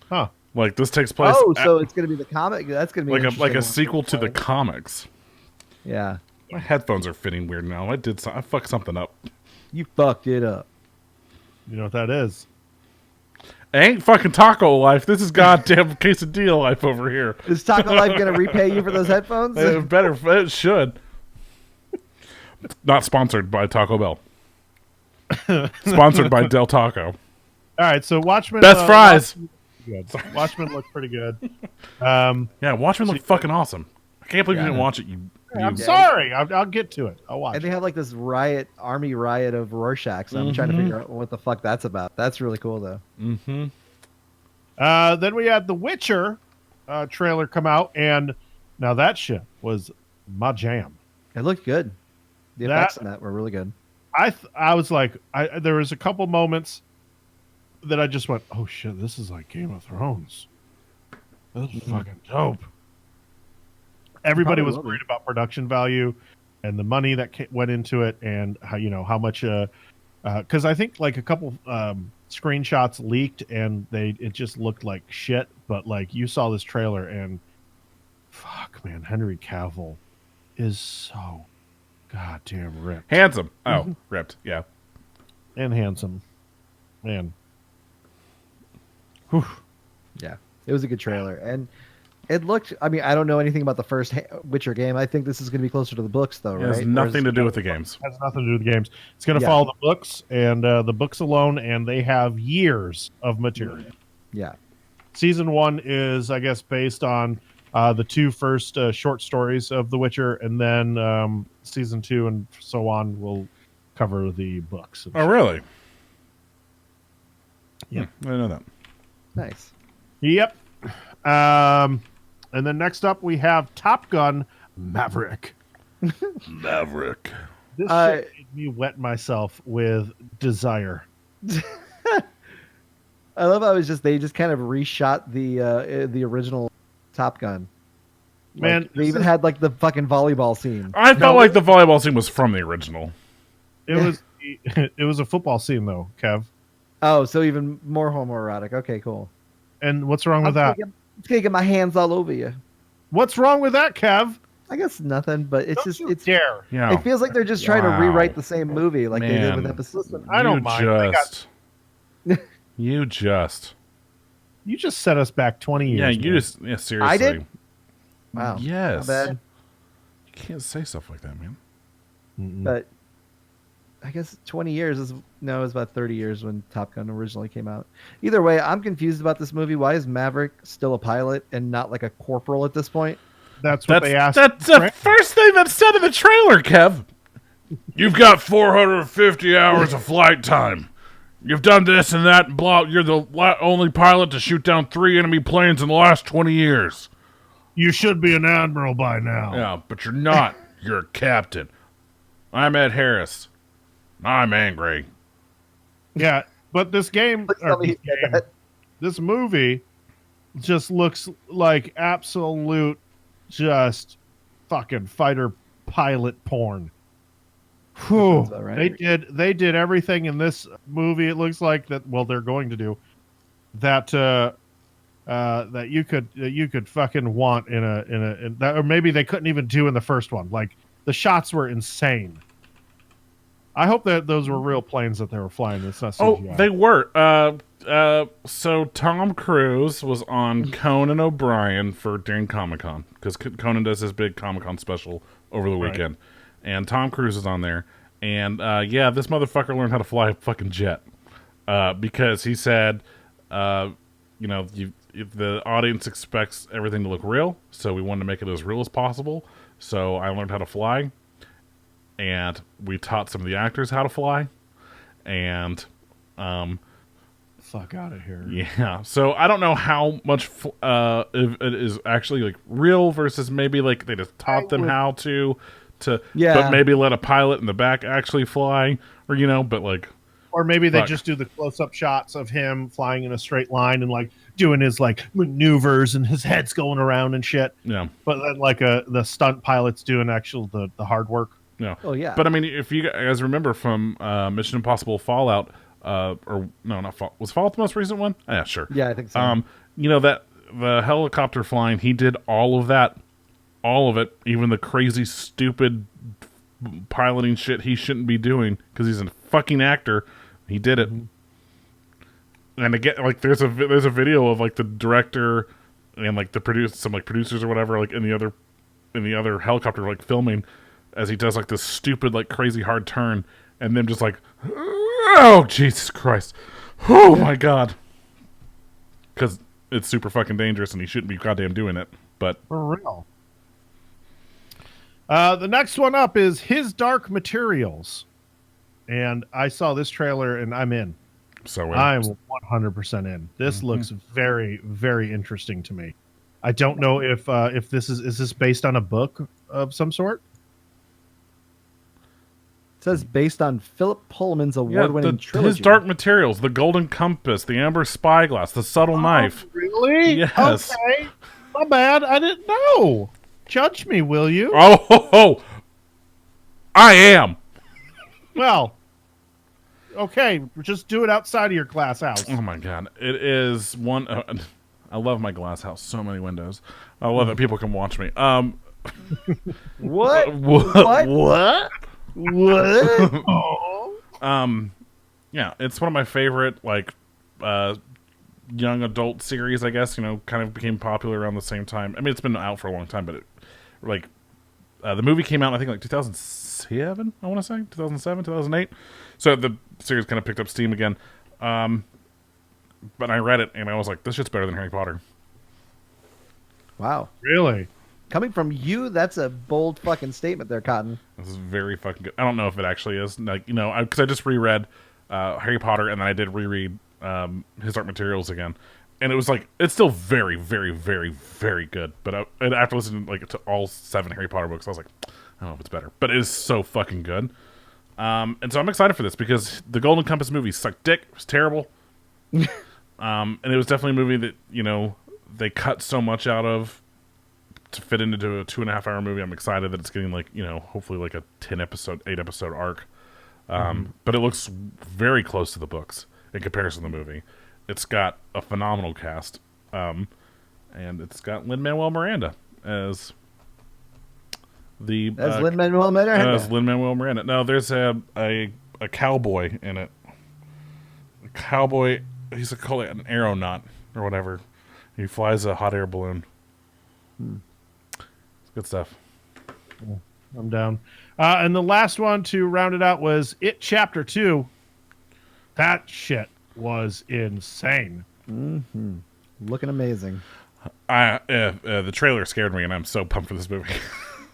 Huh. Like this takes place. so it's gonna be the comic. That's gonna be like an a interesting one. sequel to the comics. Yeah, My headphones are fitting weird now. I fucked something up. you fucked it up. You know what that is? It ain't fucking Taco Life. This is goddamn quesadilla life over here. Is Taco Life gonna repay you for those headphones? It should. Not sponsored by Taco Bell. Sponsored by Del Taco. All right, so Watchmen. Best fries. Watchmen looked pretty good. Yeah, Watchmen looked fucking awesome. I can't believe you didn't watch it. I'm sorry. I'll get to it. I'll watch. And they have like this army riot of Rorschachs. I'm trying to figure out what the fuck that's about. That's really cool though. Mm-hmm. Then we had the Witcher trailer come out, and now that shit was my jam. It looked good. The effects in that were really good. I was like, there was a couple moments that I just went, oh shit, this is like Game of Thrones. This is fucking dope. Everybody was worried about production value and the money that went into it, and how much. Because I think like a couple screenshots leaked, and it just looked like shit. But like you saw this trailer, and fuck, man, Henry Cavill is so goddamn ripped. Handsome. Oh, ripped. Yeah. And handsome. Man. Whew. Yeah, it was a good trailer, and it looked. I mean, I don't know anything about the first Witcher game. I think this is going to be closer to the books, though, It right? has nothing to do with the games. Has nothing to do with the games. It's going to follow the books and the books alone, and they have years of material. Yeah. Season 1 is, I guess, based on the 2 first short stories of The Witcher, and then season 2 and so on will cover the books. Oh, really? Yeah. I didn't know that. Nice. Yep. And then next up we have Top Gun Maverick. Maverick. This shit made me wet myself with desire. I love how they just kind of reshot the original Top Gun. Man, they even had like the fucking volleyball scene. I felt like the volleyball scene was from the original. It was a football scene though, Kev. Oh, so even more homoerotic. Okay, cool. And what's wrong with that? I'm gonna get my hands all over you. What's wrong with that, Kev? I guess nothing, but it's it's dare. Yeah. It feels like they're just trying to rewrite the same movie like they did with Man. episode. I don't mind. You just set us back 20 years. seriously. I did? Wow. Yes. Not bad. You can't say stuff like that, man. But I guess 20 years is it's about 30 years when Top Gun originally came out. Either way, I'm confused about this movie. Why is Maverick still a pilot and not like a corporal at this point? That's what they asked. That's the first thing that's said in the trailer, Kev. You've got 450 hours of flight time. You've done this and that and blah. You're the only pilot to shoot down 3 enemy planes in the last 20 years. You should be an admiral by now. Yeah, but you're not. You're a captain. I'm Ed Harris. I'm angry. Yeah, but this this movie just looks like absolute just fucking fighter pilot porn. Whew. Right. They did everything in this movie. It looks like that. Well, they're going to do that. That you could fucking want in that, or maybe they couldn't even do in the first one. Like the shots were insane. I hope that those were real planes that they were flying. It's not CGI. Oh, they were. So Tom Cruise was on Conan O'Brien during Comic-Con, because Conan does his big Comic-Con special over the weekend. And Tom Cruise is on there. And, this motherfucker learned how to fly a fucking jet. Because he said, if the audience expects everything to look real, so we wanted to make it as real as possible. So I learned how to fly. and we taught some of the actors how to fly, and Fuck out of here. yeah. So I don't know how much if it is actually like real versus maybe like they just taught them how to Yeah. but maybe let a pilot in the back actually fly, or but like. Or maybe they Fuck. just do the close-up shots of him flying in a straight line and like doing his like maneuvers and his head's going around and shit. Yeah. But then like the stunt pilot's doing the hard work. Yeah. Oh, yeah. But I mean, if you guys remember from Mission Impossible Fallout, or no, not Fallout. Was Fallout the most recent one? Yeah, sure. Yeah, I think so. That the helicopter flying, he did all of that, all of it, even the crazy, stupid piloting shit he shouldn't be doing because he's a fucking actor. He did it. And again, like there's a video of like the director and like some like producers or whatever, like in the other helicopter, like filming as he does like this stupid like crazy hard turn, and then just like, oh Jesus Christ, oh my God, because it's super fucking dangerous and he shouldn't be goddamn doing it. But For real. The next one up is His Dark Materials. And I saw this trailer and I'm in. so I'm 100% in. This looks very, very interesting to me. I don't know if this is this based on a book of some sort? It says based on Philip Pullman's award-winning trilogy. His Dark Materials, the Golden Compass, the Amber Spyglass, the Subtle Knife. Really? Yes. Okay. My bad. I didn't know. Judge me, will you? Oh, I am. Well, okay. Just do it outside of your glass house. Oh my God, it is one. I love my glass house. So many windows. I love that people can watch me. What? What? What? Yeah, it's one of my favorite like young adult series. I guess kind of became popular around the same time. I mean, it's been out for a long time, but the movie came out I think like 2007. I want to say 2007, 2008. So the series kind of picked up steam again. But I read it and I was like, this shit's better than Harry Potter. Wow. Really? Coming from you, that's a bold fucking statement there, Cotton. This is very fucking good. I don't know if it actually is. Like, because I just reread Harry Potter and then I did reread His Dark Materials again. And it was like, it's still very, very, very, very good. But after listening to all 7 Harry Potter books, I was like, I don't know if it's better. But it is so fucking good. And so I'm excited for this because the Golden Compass movie sucked dick. It was terrible. And it was definitely a movie that, they cut so much out of to fit into a 2.5-hour movie. I'm excited that it's getting hopefully like a 8 episode arc. But it looks very close to the books in comparison to the movie. It's got a phenomenal cast. And it's got Lin-Manuel Miranda as Lin-Manuel Miranda. as Lin-Manuel Miranda. No, there's a cowboy in it. A cowboy, he's called an aeronaut or whatever. He flies a hot air balloon. It's good stuff. I'm down. And the last one to round it out was It Chapter 2. That shit was insane. Looking amazing. The trailer scared me, and I'm so pumped for this movie.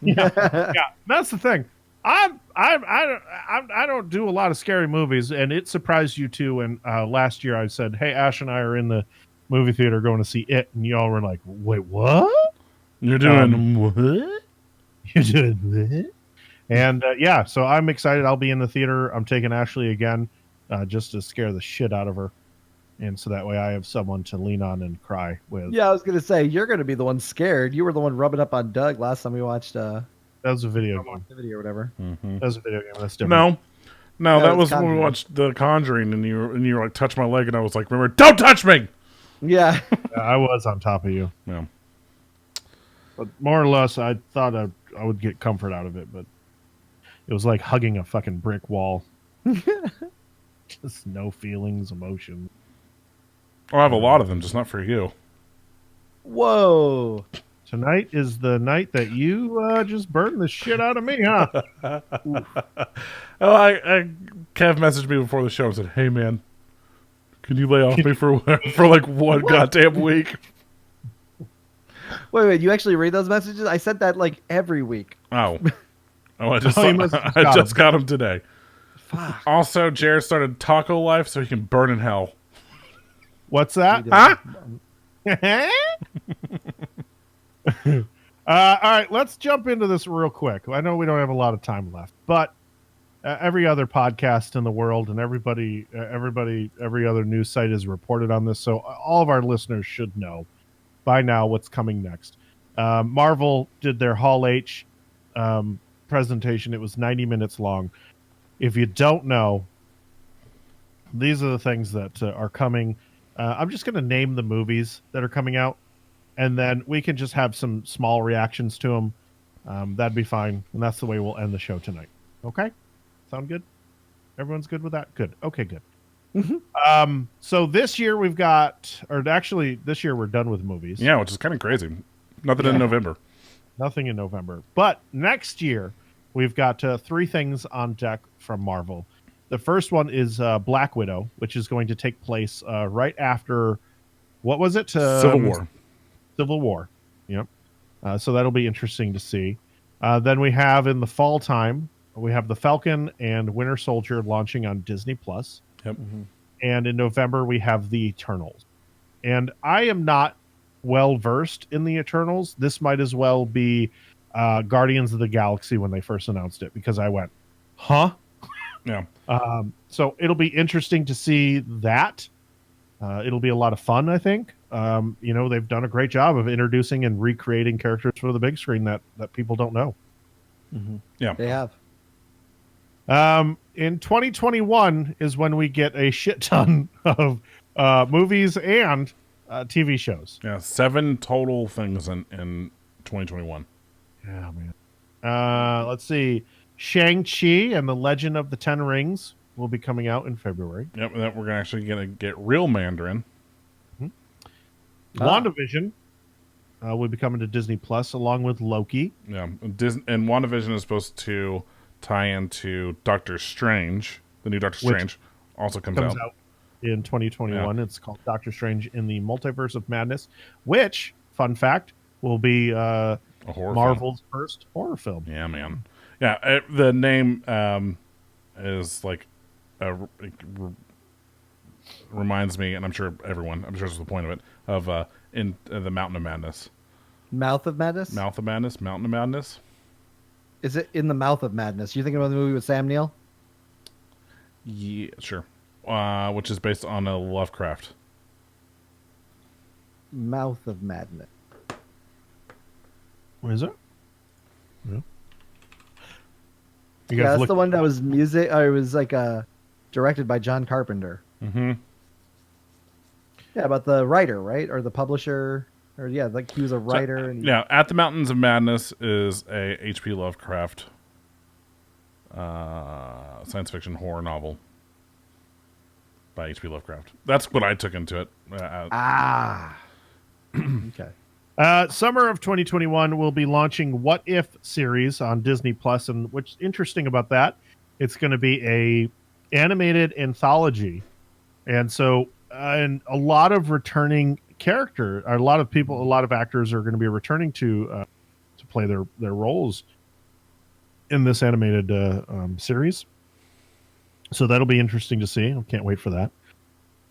Yeah, that's the thing. I don't do a lot of scary movies, and it surprised you too. And last year I said, "Hey, Ash and I are in the movie theater going to see It," and y'all were like, "Wait, what? You're doing what? You're doing what?" And yeah, so I'm excited. I'll be in the theater. I'm taking Ashley again, just to scare the shit out of her, and so that way I have someone to lean on and cry with. Yeah, I was gonna say you're gonna be the one scared. You were the one rubbing up on Doug last time we watched That was a video game. activity or whatever. Mm-hmm. That was a video game. That's different. No, that it's was when we Conjuring. watched The Conjuring, and you were like, touch my leg, and I was like, remember, don't touch me. Yeah. Yeah, I was on top of you. Yeah. But more or less, I thought I would get comfort out of it, but it was like hugging a fucking brick wall. Just no feelings, emotion. I have a lot of them, just not for you. Whoa. Tonight is the night that you just burned the shit out of me, huh? Kev messaged me before the show and said, "Hey man, can you lay off me for like one goddamn week?" Wait, you actually read those messages? I said that like every week. Oh, Oh, I just Oh, saw, you must have I got just him. got him today. Fuck. Also, Jared started Taco Life so he can burn in hell. What's that? He Huh? All right, let's jump into this real quick. I know we don't have a lot of time left, but every other podcast in the world and every other news site has reported on this, so all of our listeners should know by now what's coming next. Marvel did their Hall H presentation. It was 90 minutes long. If you don't know, these are the things that are coming. I'm just going to name the movies that are coming out, and then we can just have some small reactions to them. That'd be fine, and that's the way we'll end the show tonight. Okay? Sound good? Everyone's good with that? Good. Okay, good. So this year we've got, or actually this year we're done with movies. Yeah, which is kind of crazy. Nothing in November. Nothing in November. But next year we've got 3 things on deck from Marvel. The first one is Black Widow, which is going to take place right after, what was it? Civil War. Civil War. Yep. So that'll be interesting to see. Then we have in the fall time, we have The Falcon and Winter Soldier launching on Disney Plus. Yep. And in November, we have The Eternals. And I am not well versed in The Eternals. This might as well be Guardians of the Galaxy when they first announced it, because I went, huh? Yeah. So it'll be interesting to see that. It'll be a lot of fun, I think. They've done a great job of introducing and recreating characters for the big screen that people don't know. Yeah. They have. In 2021 is when we get a shit ton of movies and TV shows. Yeah. 7 total things in 2021. Yeah, man. Let's see. Shang-Chi and the Legend of the Ten Rings will be coming out in February. Yep. And then we're actually going to get real Mandarin. WandaVision will be coming to Disney Plus along with Loki. Yeah. And WandaVision is supposed to tie into Doctor Strange. The new Doctor Strange also comes out in 2021. It's called Doctor Strange in the Multiverse of Madness, which, fun fact, will be a horror Marvel's first horror film. Yeah, man. Yeah, the name is like reminds me, and I'm sure it's the point of it, of in the Mountain of Madness. Mouth of Madness? Mouth of Madness? Mountain of Madness? Is it In the Mouth of Madness? You thinking about the movie with Sam Neill? Yeah, sure. Which is based on a Lovecraft. Mouth of Madness. What is it? Yeah. Yeah, that's the one that was music. Or it was like directed by John Carpenter. Mm-hmm. Yeah, about the writer, right, or the publisher, or like he was a writer. So, and yeah, At the Mountains of Madness is a H.P. Lovecraft science fiction horror novel by H.P. Lovecraft. That's what I took into it. Okay. Summer of 2021 will be launching What If series on Disney Plus, and what's interesting about that, it's going to be a animated anthology, and so and a lot of returning character, a lot of actors are going to be returning to play their roles in this animated series. So that'll be interesting to see. I can't wait for that.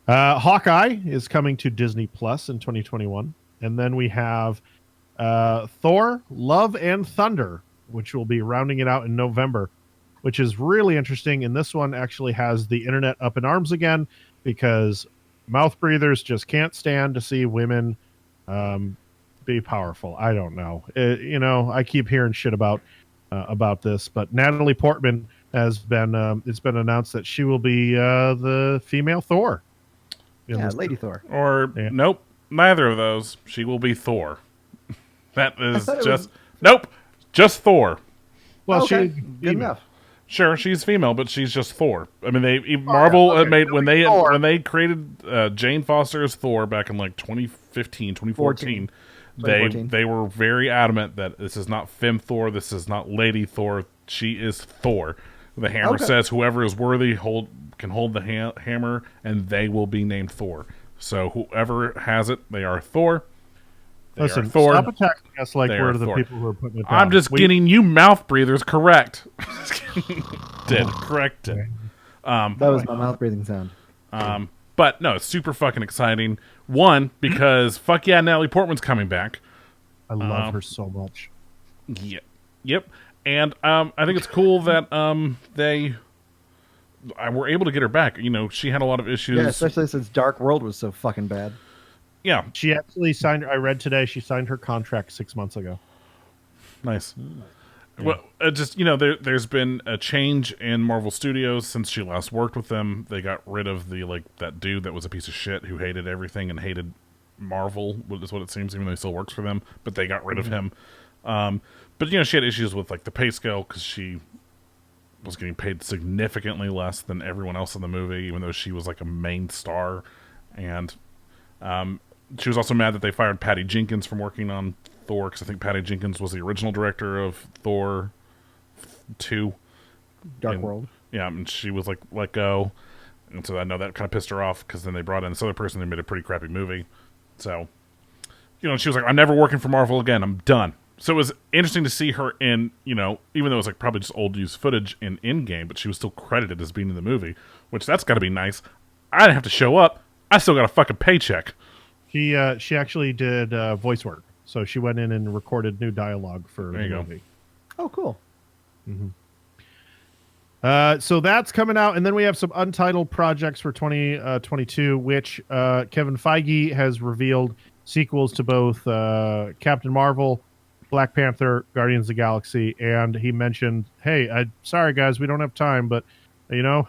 Hawkeye is coming to Disney Plus in 2021. And then we have Thor, Love and Thunder, which will be rounding it out in November, which is really interesting. And this one actually has the internet up in arms again, because mouth breathers just can't stand to see women be powerful. I don't know. I keep hearing shit about this, but Natalie Portman has been, it's been announced that she will be the female Thor. Yeah, Lady Thor. Nope. Neither of those. She will be Thor. That is just Thor. Well, okay. she's Good enough. Sure, she's female, but she's just Thor. I mean, Marvel made when they created Jane Foster as Thor back in like 2015, 2014. They were very adamant that this is not Femme Thor, this is not Lady Thor. She is Thor. The hammer says whoever is worthy can hold the hammer, and they will be named Thor. So whoever has it, they are Thor. Listen, Thor. stop attacking us like They we're are the Thor. people who are putting it down. I'm just getting you mouth breathers correct. Corrected. That was my mouth breathing sound. But no, it's super fucking exciting. One, because fuck yeah, Natalie Portman's coming back. I love her so much. Yep. And I think it's cool that they were able to get her back. You know, she had a lot of issues. Yeah, especially since Dark World was so fucking bad. Yeah. She actually signed. I read today she signed her contract 6 months ago. Nice. Yeah. Well, just, you know, there's been a change in Marvel Studios since she last worked with them. They got rid of that dude that was a piece of shit who hated everything and hated Marvel, is what it seems, even though he still works for them. But they got rid of him. But, you know, she had issues with, like, the pay scale because she was getting paid significantly less than everyone else in the movie, even though she was, like, a main star. And she was also mad that they fired Patty Jenkins from working on Thor, because I think Patty Jenkins was the original director of Thor 2. Dark World. Yeah, and she was, like, let go. And so I know that kind of pissed her off, because then they brought in this other person who made a pretty crappy movie. So, you know, she was like, I'm never working for Marvel again. I'm done. So it was interesting to see her in, you know, even though it was like probably just old used footage in Endgame, but she was still credited as being in the movie, which that's got to be nice. I didn't have to show up. I still got a fucking paycheck. She actually did voice work, so she went in and recorded new dialogue for the movie. Oh, cool. Mm-hmm. So that's coming out, and then we have some untitled projects for 2022, which Kevin Feige has revealed sequels to both Captain Marvel, Black Panther, Guardians of the Galaxy, and he mentioned, hey, sorry guys, we don't have time, but you know,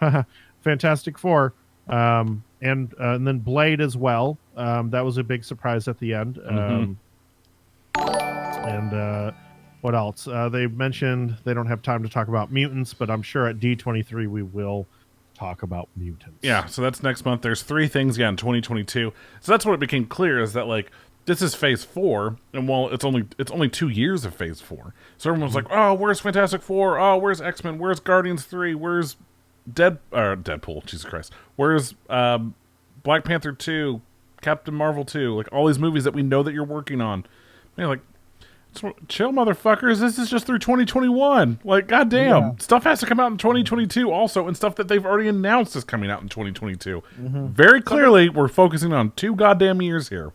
Fantastic Four, and then Blade as well. That was a big surprise at the end. And what else? They mentioned they don't have time to talk about mutants, but I'm sure at D23 we will talk about mutants. Yeah, so that's next month. There's 3 things, in 2022. So that's what it became clear, is that, like, this is Phase 4, and while it's only 2 years of Phase 4. So everyone's like, oh, where's Fantastic Four? Oh, where's X-Men? Where's Guardians 3? Where's Deadpool? Jesus Christ. Where's Black Panther 2? Captain Marvel 2? Like, all these movies that we know that you're working on. And you're like, chill, motherfuckers. This is just through 2021. Like, goddamn. Yeah. Stuff has to come out in 2022 also, and stuff that they've already announced is coming out in 2022. Very clearly, we're focusing on 2 goddamn years here.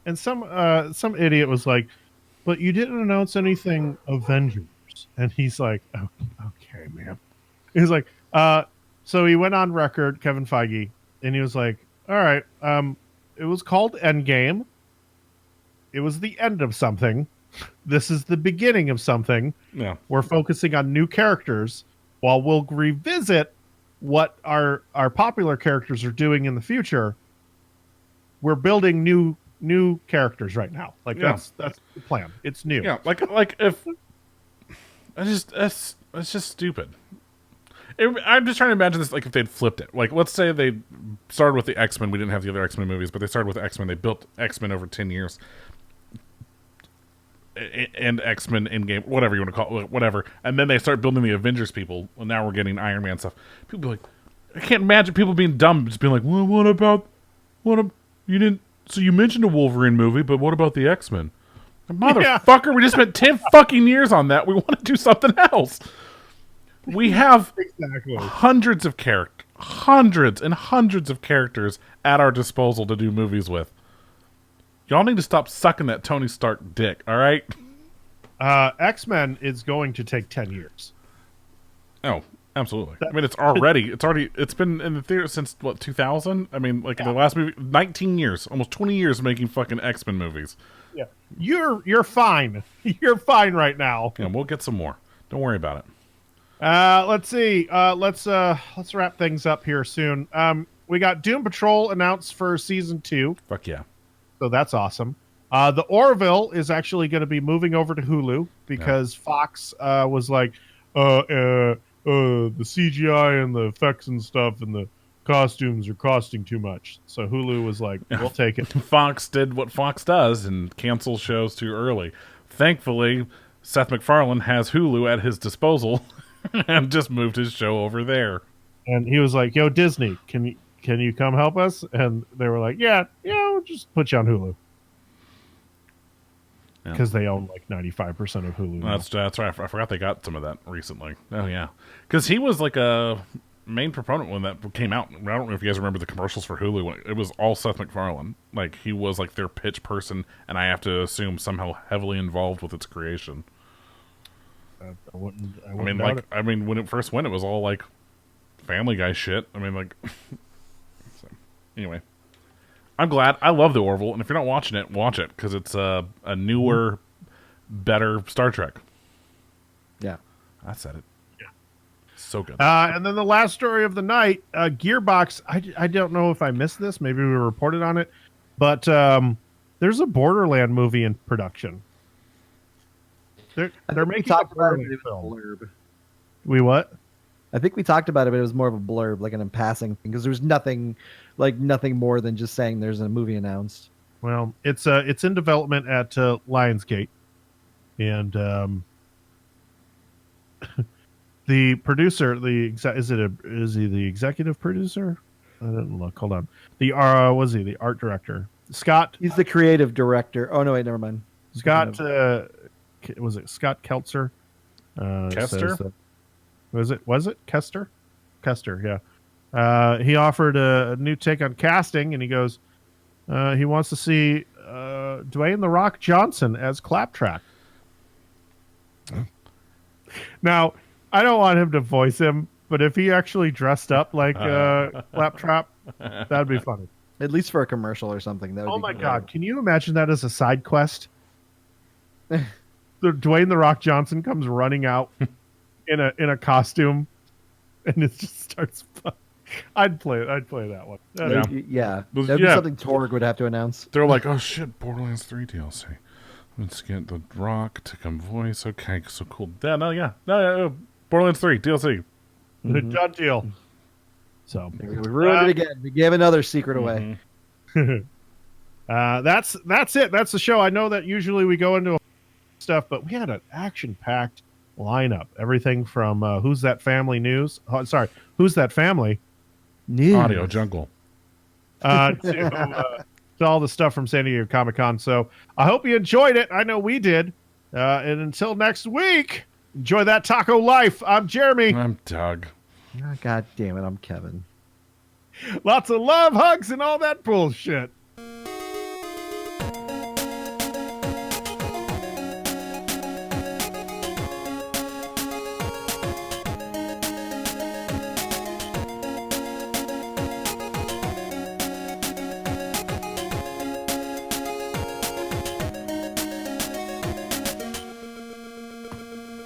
And some idiot was like, but you didn't announce anything Avengers. And he's like, oh, okay, man. He's like, so he went on record, Kevin Feige, and he was like, all right, it was called Endgame. It was the end of something. This is the beginning of something. Yeah. We're focusing on new characters while we'll revisit what our popular characters are doing in the future. We're building new characters right now. Like, that's the plan. It's new. Yeah, like if it's just stupid. I'm just trying to imagine this, like, if they'd flipped it. Like, let's say they started with the X-Men. We didn't have the other X-Men movies, but they started with the X-Men. They built X-Men over 10 years. And X-Men Endgame, whatever you want to call it, whatever. And then they start building the Avengers people. Well, now we're getting Iron Man stuff. People be like, I can't imagine people being dumb, just being like, well, you didn't, so you mentioned a Wolverine movie, but what about the X-Men? Motherfucker, we just spent 10 fucking years on that. We want to do something else. We have hundreds and hundreds of characters at our disposal to do movies with. Y'all need to stop sucking that Tony Stark dick, all right? X-Men is going to take 10 years. Oh, absolutely. I mean, it's been in the theater since, what, 2000? I mean, like, in the last movie, 19 years, almost 20 years making fucking X-Men movies. Yeah. You're fine. You're fine right now. Yeah, we'll get some more. Don't worry about it. Let's see. Let's wrap things up here soon. We got Doom Patrol announced for season 2. Fuck yeah. So that's awesome. The Orville is actually going to be moving over to Hulu because Fox was like, the CGI and the effects and stuff and the costumes are costing too much. So Hulu was like, we'll take it. Fox did what Fox does and cancel shows too early. Thankfully, Seth MacFarlane has Hulu at his disposal and just moved his show over there. And he was like, yo, Disney, can you come help us? And they were like, yeah, we'll just put you on Hulu. because they own like 95% of Hulu. now. That's right. I forgot they got some of that recently. Oh yeah, because he was like a main proponent when that came out. I don't know if you guys remember the commercials for Hulu. It was all Seth MacFarlane. Like he was like their pitch person, and I have to assume somehow heavily involved with its creation. I wouldn't I mean, when it first went, it was all like Family Guy shit. I mean, like. So, anyway, I'm glad. I love the Orville, and if you're not watching it, watch it because it's a newer, better Star Trek. Yeah, I said it. So good. And then the last story of the night, Gearbox. I don't know if I missed this. Maybe we reported on it, but there's a Borderland movie in production. They're making a Borderland film. Blurb. We what? I think we talked about it, but it was more of a blurb, like an in passing thing, because there's nothing more than just saying there's a movie announced. Well, it's in development at Lionsgate, and the producer, is he the executive producer? I didn't look. Hold on. Was he the art director? Scott. He's the creative director. Oh no, wait, never mind. Scott. Was it Scott Keltzer? Kester? Was it Kester? Kester, yeah. He offered a new take on casting, and he goes, he wants to see Dwayne "The Rock" Johnson as Claptrap. Now, I don't want him to voice him, but if he actually dressed up like Claptrap, that'd be funny. At least for a commercial or something. That would be my cool. God, can you imagine that as a side quest? Dwayne "The Rock" Johnson comes running out in a costume, and it just starts. I'd play that one. Yeah. That'd be something Torg would have to announce. They're like, oh shit, Borderlands 3 DLC. Let's get The Rock to come voice. Okay, so cool. Yeah, Borderlands 3 DLC. Done deal. So we ruined it again. We gave another secret away. That's it. That's the show. I know that usually we go into stuff, but we had an action-packed lineup. Everything from Who's That Family News? Who's That Family? News. Audio Jungle. To all the stuff from San Diego Comic-Con. So I hope you enjoyed it. I know we did. And until next week, enjoy that taco life. I'm Jeremy. I'm Doug. Oh, God damn it, I'm Kevin. Lots of love, hugs, and all that bullshit.